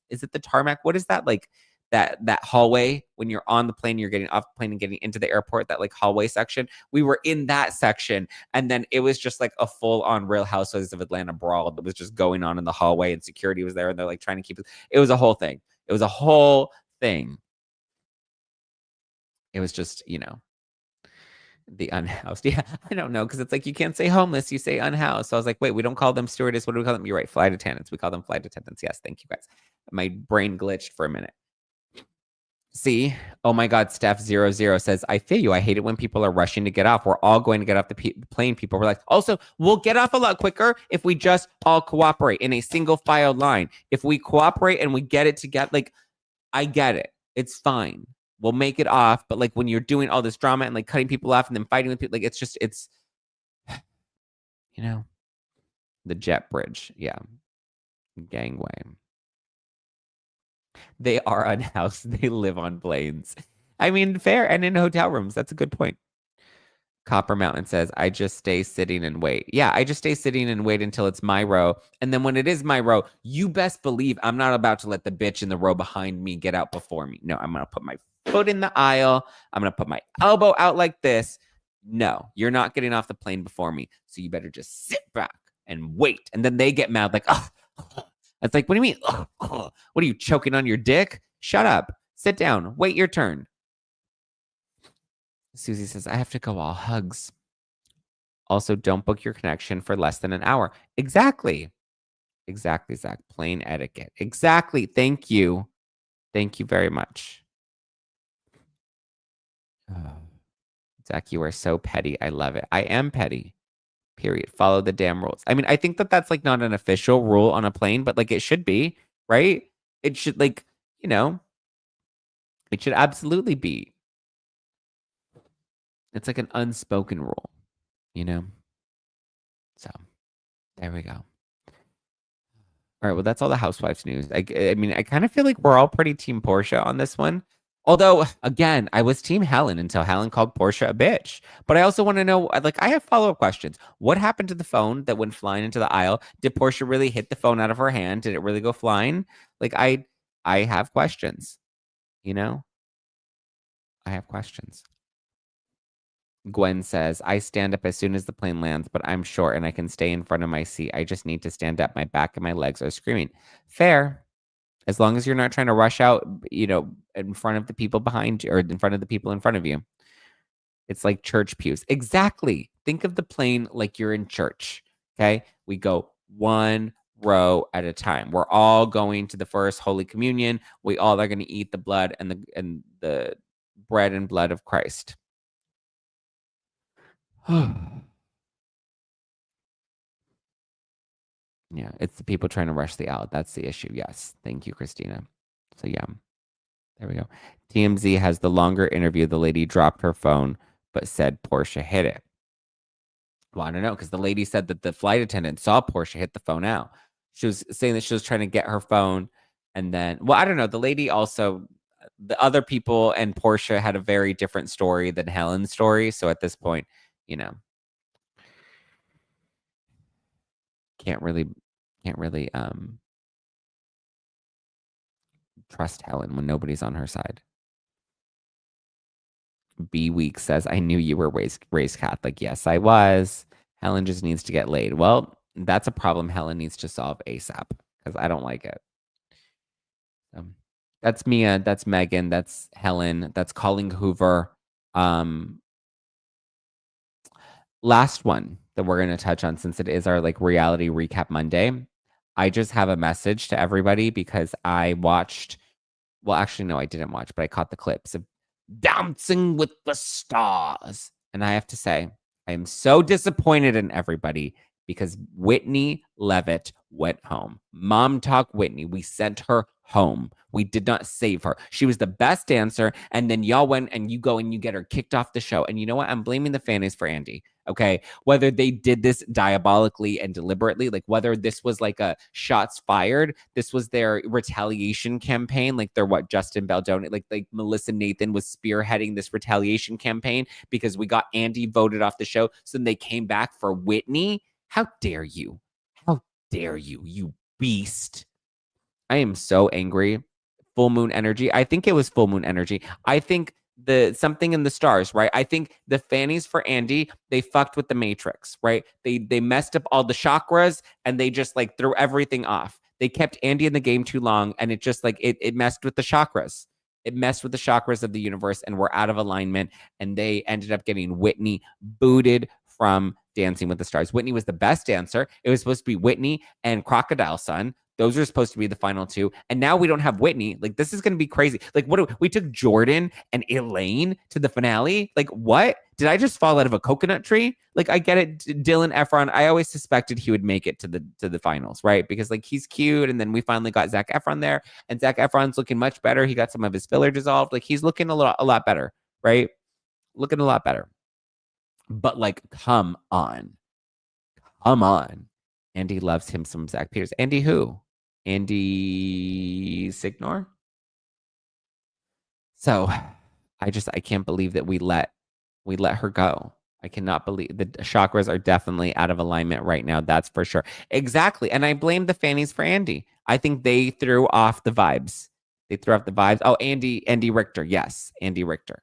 is it the tarmac? What is that? Like, that hallway when you're on the plane, you're getting off the plane and getting into the airport, that like hallway section. We were in that section. And then it was just like a full on Real Housewives of Atlanta brawl that was just going on in the hallway and security was there and they're like trying to keep it. It was a whole thing. It was a whole thing. It was just, you know, the unhoused. Yeah, I don't know. Cause it's like, you can't say homeless, you say unhoused. So I was like, wait, we don't call them stewardess. What do we call them? You're right. Flight attendants. We call them flight attendants. Yes. Thank you guys. My brain glitched for a minute. See, oh my God, Steph00 says, I feel you. I hate it when people are rushing to get off. We're all going to get off the plane. People were like, also, we'll get off a lot quicker if we just all cooperate in a single file line. If we cooperate and we get it together, like, I get it. It's fine. We'll make it off. But like when you're doing all this drama and like cutting people off and then fighting with people, like it's just, it's, you know, the jet bridge. Yeah. Gangway. They are unhoused. They live on planes. I mean, fair. And in hotel rooms. That's a good point. Copper Mountain says, I just stay sitting and wait. Yeah, I just stay sitting and wait until it's my row. And then when it is my row, you best believe I'm not about to let the bitch in the row behind me get out before me. No, I'm going to put my foot in the aisle. I'm going to put my elbow out like this. No, you're not getting off the plane before me. So you better just sit back and wait. And then they get mad like, oh. It's like, what do you mean? What are you, choking on your dick? Shut up. Sit down. Wait your turn. Susie says, I have to go. All hugs. Also, don't book your connection for less than an hour. Exactly. Exactly, Zach. Plain etiquette. Exactly. Thank you. Thank you very much. Zach, you are so petty. I love it. I am petty. Period. Follow the damn rules. I mean, I think that that's like not an official rule on a plane, but like it should be, right? It should like, you know, it should absolutely be. It's like an unspoken rule, you know? So there we go. All right. Well, that's all the Housewives news. I mean, I kind of feel like we're all pretty team Portia on this one. Although, again, I was team Helen until Helen called Portia a bitch. But I also want to know, like, I have follow-up questions. What happened to the phone that went flying into the aisle? Did Portia really hit the phone out of her hand? Did it really go flying? Like, I have questions, you know? I have questions. Gwen says, I stand up as soon as the plane lands, but I'm short and I can stay in front of my seat. I just need to stand up. My back and my legs are screaming. Fair. As long as you're not trying to rush out, you know, in front of the people behind you or in front of the people in front of you. It's like church pews. Exactly. Think of the plane like you're in church. Okay. We go one row at a time. We're all going to the first Holy Communion. We all are going to eat the blood and the bread and blood of Christ. Yeah, it's the people trying to rush the aisle. That's the issue. Yes. Thank you, Christina. So, yeah, there we go. TMZ has the longer interview. The lady dropped her phone, but said Portia hit it. Well, I don't know, because the lady said that the flight attendant saw Portia hit the phone out. She was saying that she was trying to get her phone. And then, well, I don't know. The lady also, the other people and Portia had a very different story than Helen's story. So at this point, you know, can't really trust Helen when nobody's on her side. B Week says, I knew you were raised Catholic. Yes, I was. Helen just needs to get laid. Well, that's a problem Helen needs to solve ASAP because I don't like it. That's Mia. That's Meghan. That's Helen. That's Colleen Hoover. Last one that we're going to touch on, since it is our like reality recap Monday. I just have a message to everybody because I watched, well, actually, no, I didn't watch, but I caught the clips of Dancing with the Stars. And I have to say, I am so disappointed in everybody because Whitney Levitt went home. Mom Talk Whitney. We sent her home. We did not save her. She was the best dancer. And then y'all went and you go and you get her kicked off the show. And you know what? I'm blaming the fannies for Andy. Okay. Whether they did this diabolically and deliberately, like whether this was like a shots fired, this was their retaliation campaign. Like they're Justin Baldoni, like Melissa Nathan was spearheading this retaliation campaign because we got Andy voted off the show. So then they came back for Whitney. How dare you? How dare you, you beast? I am so angry. Full moon energy. I think it was full moon energy. I think something in the stars, right? I think the fannies for Andy, they fucked with the matrix, right? They messed up all the chakras and they just like threw everything off. They kept Andy in the game too long and it just like it messed with the chakras. It messed with the chakras of the universe and we're out of alignment. And they ended up getting Whitney booted from Dancing with the Stars. Whitney was the best dancer. It was supposed to be Whitney and Crocodile Sun. Those are supposed to be the final two. And now we don't have Whitney. Like, this is going to be crazy. Like, we took Jordan and Elaine to the finale. Like, what? Did I just fall out of a coconut tree? Like, I get it. Dylan Efron, I always suspected he would make it to the finals, right? Because, like, he's cute. And then we finally got Zac Efron there. And Zac Efron's looking much better. He got some of his filler dissolved. Like, he's looking a lot better, right? Looking a lot better. But, like, come on. Come on. Andy loves him some Zach Peters. Andy who? Andy Signor. So I can't believe that we let her go. I cannot believe the chakras are definitely out of alignment right now. That's for sure. Exactly. And I blame the fannies for Andy. I think they threw off the vibes. They threw off the vibes. Oh, Andy Richter. Yes, Andy Richter.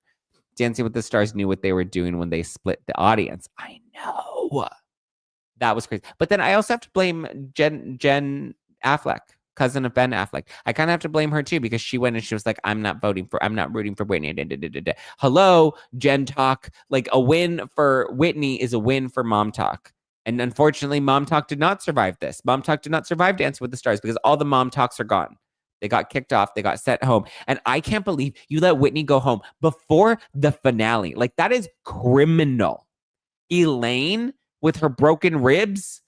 Dancing with the Stars knew what they were doing when they split the audience. I know. That was crazy. But then I also have to blame Jen Affleck, cousin of Ben Affleck. I kind of have to blame her too because she went and she was like, I'm not rooting for Whitney. Hello, Jen Talk. Like a win for Whitney is a win for Mom Talk. And unfortunately, Mom Talk did not survive this. Mom Talk did not survive Dancing with the Stars because all the Mom Talks are gone. They got kicked off. They got sent home. And I can't believe you let Whitney go home before the finale. Like, that is criminal. Elaine with her broken ribs.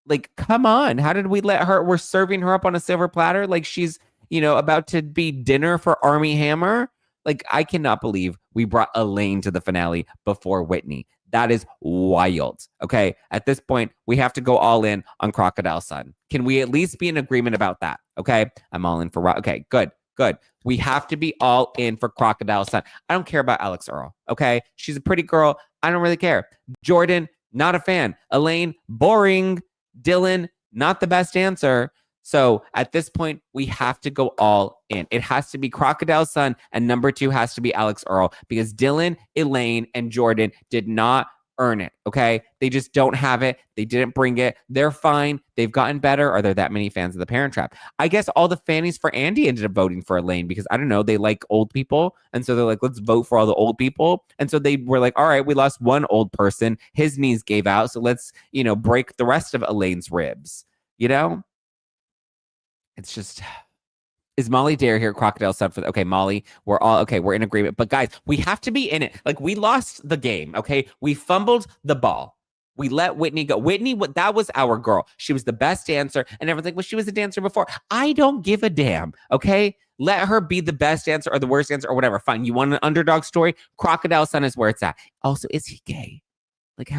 Like, come on. How did we let her? We're serving her up on a silver platter like she's, about to be dinner for Armie Hammer. Like, I cannot believe we brought Elaine to the finale before Whitney. That is wild. Okay. At this point, we have to go all in on Crocodile Sun. Can we at least be in agreement about that? Okay. I'm all in for okay, good. We have to be all in for Crocodile Sun. I don't care about Alex Earl. Okay. She's a pretty girl. I don't really care. Jordan, not a fan. Elaine, boring. Dylan, not the best dancer. So at this point, we have to go all in. It has to be Crocodile Sun, and number 2 has to be Alex Earl because Dylan, Elaine, and Jordan did not earn it, okay? They just don't have it. They didn't bring it. They're fine. They've gotten better. Are there that many fans of The Parent Trap? I guess all the fannies for Andy ended up voting for Elaine because, I don't know, they like old people. And so they're like, let's vote for all the old people. And so they were like, all right, we lost one old person. His knees gave out. So let's, break the rest of Elaine's ribs, It's just, is Molly Dare here? Crocodile Sun for okay, Molly. We're in agreement. But guys, we have to be in it. Like, we lost the game. Okay, we fumbled the ball. We let Whitney go. Whitney, that was our girl. She was the best dancer, and everyone's like, well, she was a dancer before. I don't give a damn. Okay, let her be the best dancer or the worst dancer or whatever. Fine. You want an underdog story? Crocodile Sun is where it's at. Also, is he gay? Like,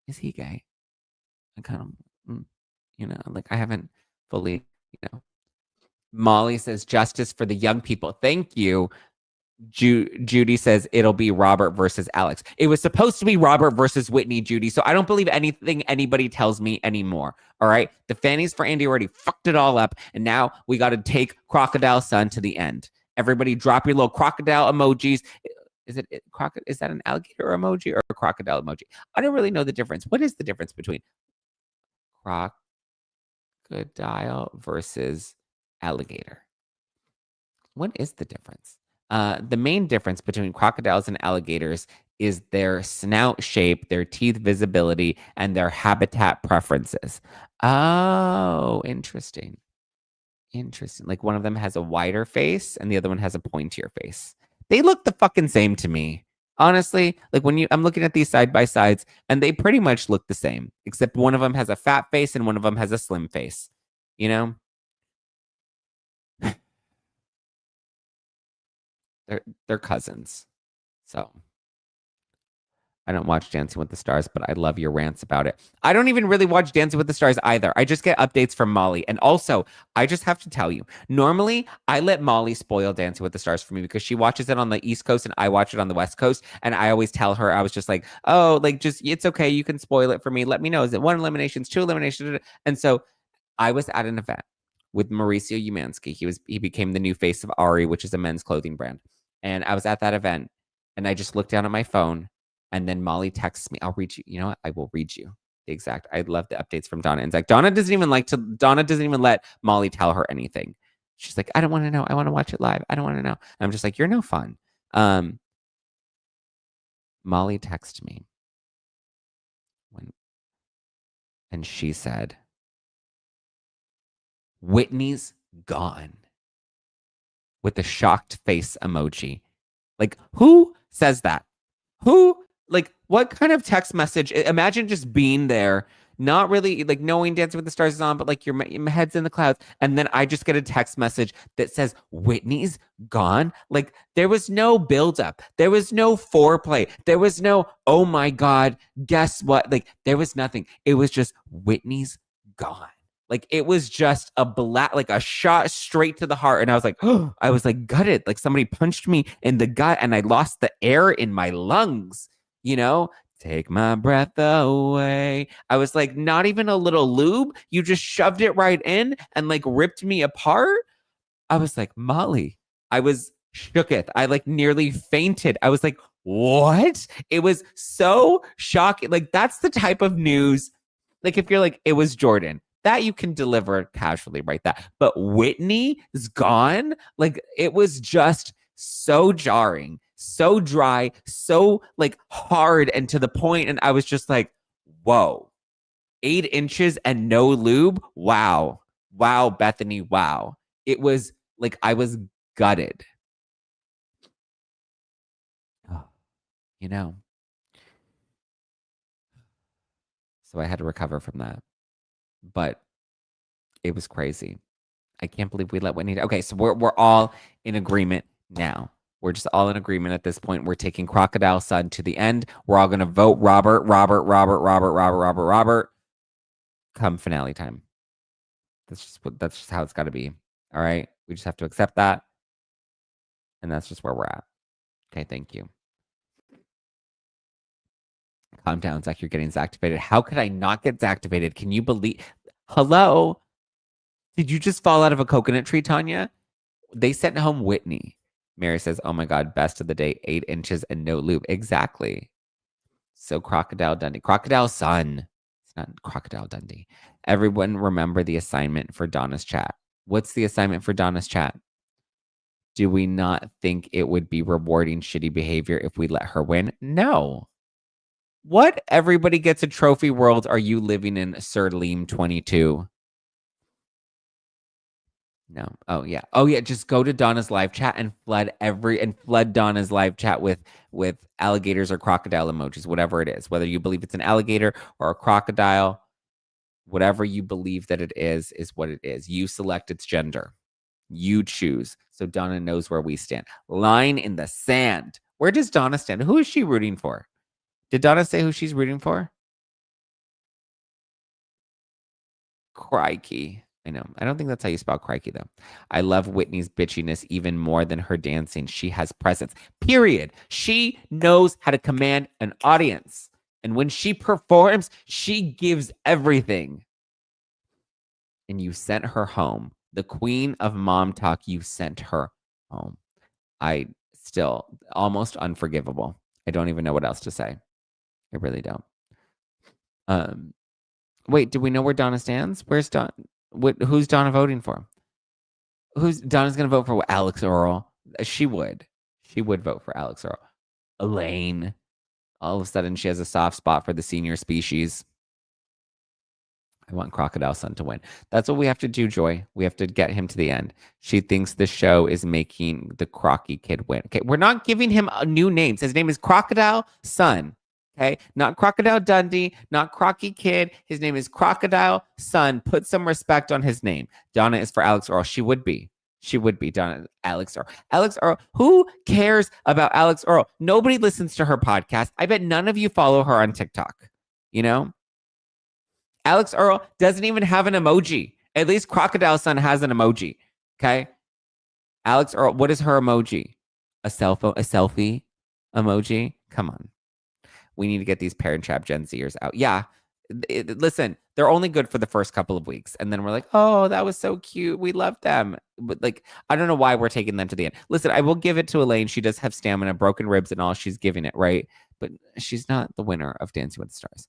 is he gay? I kind of, I haven't fully. Molly says justice for the young people. Thank you. Judy says it'll be Robert versus Alex. It was supposed to be Robert versus Whitney, Judy. So I don't believe anything anybody tells me anymore. All right. The fannies for Andy already fucked it all up. And now we got to take Crocodile Sun to the end. Everybody drop your little crocodile emojis. Is that an alligator emoji or a crocodile emoji? I don't really know the difference. What is the difference between crocodile versus alligator? What is the difference? The main difference between crocodiles and alligators is their snout shape, their teeth visibility, and their habitat preferences. Oh, interesting. Interesting. Like one of them has a wider face and the other one has a pointier face. They look the fucking same to me. Honestly, like I'm looking at these side by sides and they pretty much look the same, except one of them has a fat face and one of them has a slim face. You know? They're cousins. So I don't watch Dancing with the Stars, but I love your rants about it. I don't even really watch Dancing with the Stars either. I just get updates from Molly. And also, I just have to tell you, normally I let Molly spoil Dancing with the Stars for me because she watches it on the East Coast and I watch it on the West Coast. And I always tell her, I was just like, oh, like just, it's okay. You can spoil it for me. Let me know. Is it 1 elimination, 2 eliminations? And so I was at an event with Mauricio Umansky. He became the new face of Ari, which is a men's clothing brand. And I was at that event and I just looked down at my phone. And then Molly texts me. I'll read you. You know what? I will read you the exact. I love the updates from Donna and Zack. Donna doesn't even let Molly tell her anything. She's like, I don't want to know. I want to watch it live. I don't want to know. And I'm just like, you're no fun. Molly texted me and she said, Whitney's gone, with a shocked face emoji. Like, who says that? Who? Like, what kind of text message? Imagine just being there, not really like knowing Dancing with the Stars is on, but like your head's in the clouds. And then I just get a text message that says, Whitney's gone. Like, there was no buildup. There was no foreplay. There was no, oh my God, guess what? Like, there was nothing. It was just, Whitney's gone. Like, it was just a shot straight to the heart. And I was like, oh, I was like gutted. Like somebody punched me in the gut and I lost the air in my lungs. You know, take my breath away. I was like, not even a little lube. You just shoved it right in and like ripped me apart. I was like, Molly, I was shooketh. I like nearly fainted. I was like, what? It was so shocking. Like, that's the type of news. Like, if you're like, it was Jordan, that you can deliver casually, right? But Whitney is gone. Like, it was just so jarring, so dry, so like hard and to the point. And I was just like, whoa, 8 inches and no lube. Wow. Wow, Bethany. Wow. It was like, I was gutted. Oh, you know, so I had to recover from that. But it was crazy. I can't believe we let Whitney. Okay, so we're all in agreement now. We're just all in agreement at this point. We're taking Crocodile Sun to the end. We're all going to vote Robert. Come finale time. That's just how it's got to be. All right, we just have to accept that, and that's just where we're at. Okay, thank you. Calm down, Zach. You're getting Zactivated. How could I not get Zactivated? Can you believe? Hello? Did you just fall out of a coconut tree, Tanya? They sent home Whitney. Mary says, oh my God, best of the day, 8 inches and no lube. Exactly. So Crocodile Dundee. Crocodile Sun. It's not Crocodile Dundee. Everyone remember the assignment for Donna's chat. What's the assignment for Donna's chat? Do we not think it would be rewarding shitty behavior if we let her win? No. What everybody gets a trophy world are you living in, Sir Liam 22? No. Oh yeah. Just go to Donna's live chat and flood Donna's live chat with alligators or crocodile emojis, whatever it is. Whether you believe it's an alligator or a crocodile, whatever you believe that it is what it is. You select its gender. You choose. So Donna knows where we stand. Line in the sand. Where does Donna stand? Who is she rooting for? Did Donna say who she's rooting for? Crikey. I know. I don't think that's how you spell crikey, though. I love Whitney's bitchiness even more than her dancing. She has presence. Period. She knows how to command an audience. And when she performs, she gives everything. And you sent her home. The queen of mom talk, you sent her home. Still almost unforgivable. I don't even know what else to say. I really don't. Wait, do we know where Donna stands? Where's Donna? Who's Donna voting for? Donna's going to vote for Alex Earl? She would. She would vote for Alex Earl. Elaine. All of a sudden, she has a soft spot for the senior species. I want Crocodile Sun to win. That's what we have to do, Joy. We have to get him to the end. She thinks the show is making the Crocky Kid win. Okay, we're not giving him new names. His name is Crocodile Sun. Okay, not Crocodile Dundee, not Crocky Kid. His name is Crocodile Sun. Put some respect on his name. Donna is for Alex Earl. She would be. She would be Donna. Alex Earl. Alex Earl. Who cares about Alex Earl? Nobody listens to her podcast. I bet none of you follow her on TikTok. You know? Alex Earl doesn't even have an emoji. At least Crocodile Sun has an emoji. Okay? Alex Earl, what is her emoji? A selfie emoji? Come on. We need to get these Parent Trap Gen Zers out. Yeah. Listen, they're only good for the first couple of weeks. And then we're like, oh, that was so cute. We love them. But like, I don't know why we're taking them to the end. Listen, I will give it to Elaine. She does have stamina, broken ribs and all. She's giving it, right? But she's not the winner of Dancing with the Stars.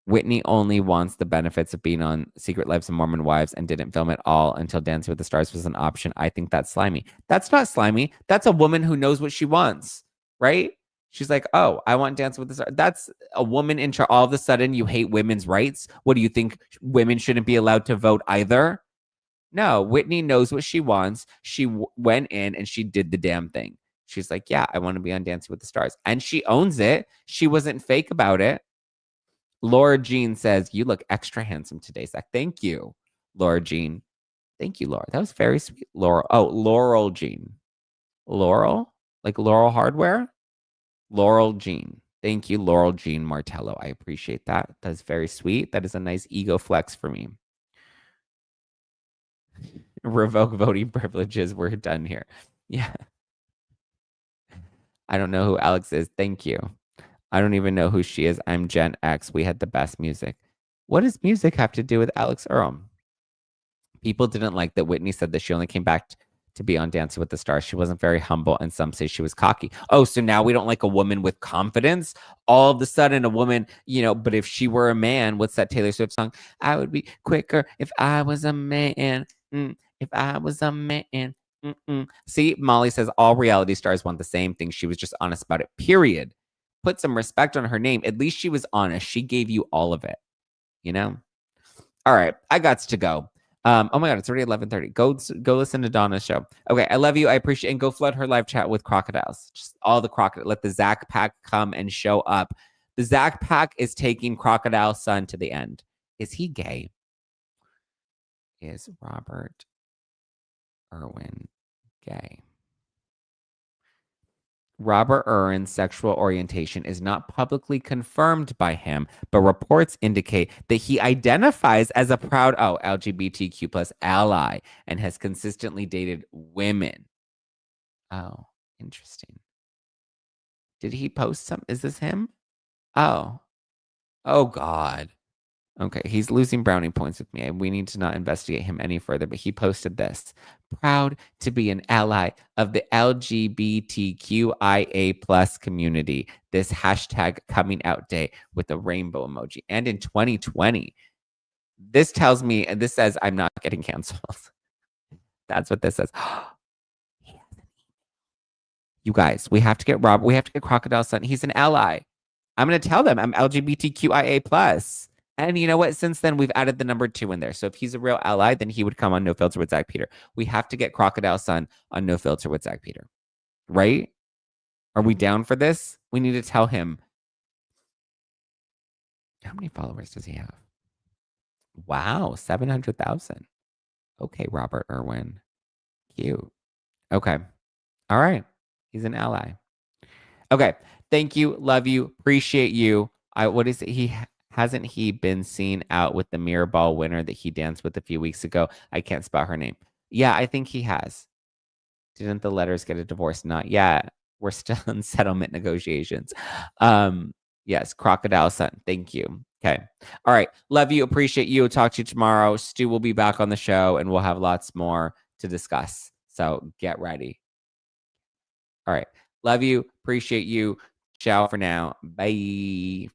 Whitney only wants the benefits of being on Secret Lives of Mormon Wives and didn't film at all until Dancing with the Stars was an option. I think that's slimy. That's not slimy. That's a woman who knows what she wants, right? She's like, oh, I want Dancing with the Stars. That's a woman in charge. All of a sudden, you hate women's rights. What do you think? Women shouldn't be allowed to vote either? No, Whitney knows what she wants. She went in and she did the damn thing. She's like, yeah, I want to be on Dancing with the Stars. And she owns it. She wasn't fake about it. Laura Jean says, you look extra handsome today, Zack. Thank you, Laura Jean. Thank you, Laura. That was very sweet. Laura. Oh, Laurel Jean. Laurel? Like Laurel Hardware? Laurel Jean. Thank you, Laurel Jean Martello. I appreciate that. That's very sweet. That is a nice ego flex for me. Revoke voting privileges. We're done here. Yeah. I don't know who Alex is. Thank you. I don't even know who she is. I'm Gen X. We had the best music. What does music have to do with Alex Earl? People didn't like that Whitney said that she only came back to be on Dancing with the Stars. She wasn't very humble, and some say she was cocky. Oh, so now we don't like a woman with confidence? All of a sudden, a woman, but if she were a man, what's that Taylor Swift song? I would be quicker if I was a man. If I was a man. See, Molly says all reality stars want the same thing. She was just honest about it, period. Put some respect on her name. At least she was honest. She gave you all of it, All right, I got to go. Oh my God, it's already 11:30. Go listen to Donna's show. Okay, I love you. I appreciate it. And go flood her live chat with crocodiles. Just all the crocodiles. Let the Zack pack come and show up. The Zack pack is taking Crocodile Sun to the end. Is he gay? Is Robert Irwin gay? Robert Irwin's sexual orientation is not publicly confirmed by him, but reports indicate that he identifies as a proud LGBTQ plus ally and has consistently dated women. Oh, interesting. Did he post some? Is this him? Oh God. Okay, he's losing brownie points with me. We need to not investigate him any further, but he posted this. Proud to be an ally of the LGBTQIA plus community. This hashtag coming out day with a rainbow emoji. And in 2020, this tells me, and this says I'm not getting canceled. That's what this says. You guys, we have to get Crocodile Sun. He's an ally. I'm going to tell them I'm LGBTQIA plus. And you know what? Since then, we've added the number 2 in there. So if he's a real ally, then he would come on No Filter with Zack Peter. We have to get Crocodile Sun on No Filter with Zack Peter. Right? Are we down for this? We need to tell him. How many followers does he have? Wow, 700,000. Okay, Robert Irwin. Cute. Okay. All right. He's an ally. Okay. Thank you. Love you. Appreciate you. What is it? Hasn't he been seen out with the mirror ball winner that he danced with a few weeks ago? I can't spell her name. Yeah, I think he has. Didn't the letters get a divorce? Not yet. We're still in settlement negotiations. Yes, Crocodile Sun. Thank you. Okay. All right. Love you. Appreciate you. Talk to you tomorrow. Stu will be back on the show and we'll have lots more to discuss. So get ready. All right. Love you. Appreciate you. Ciao for now. Bye.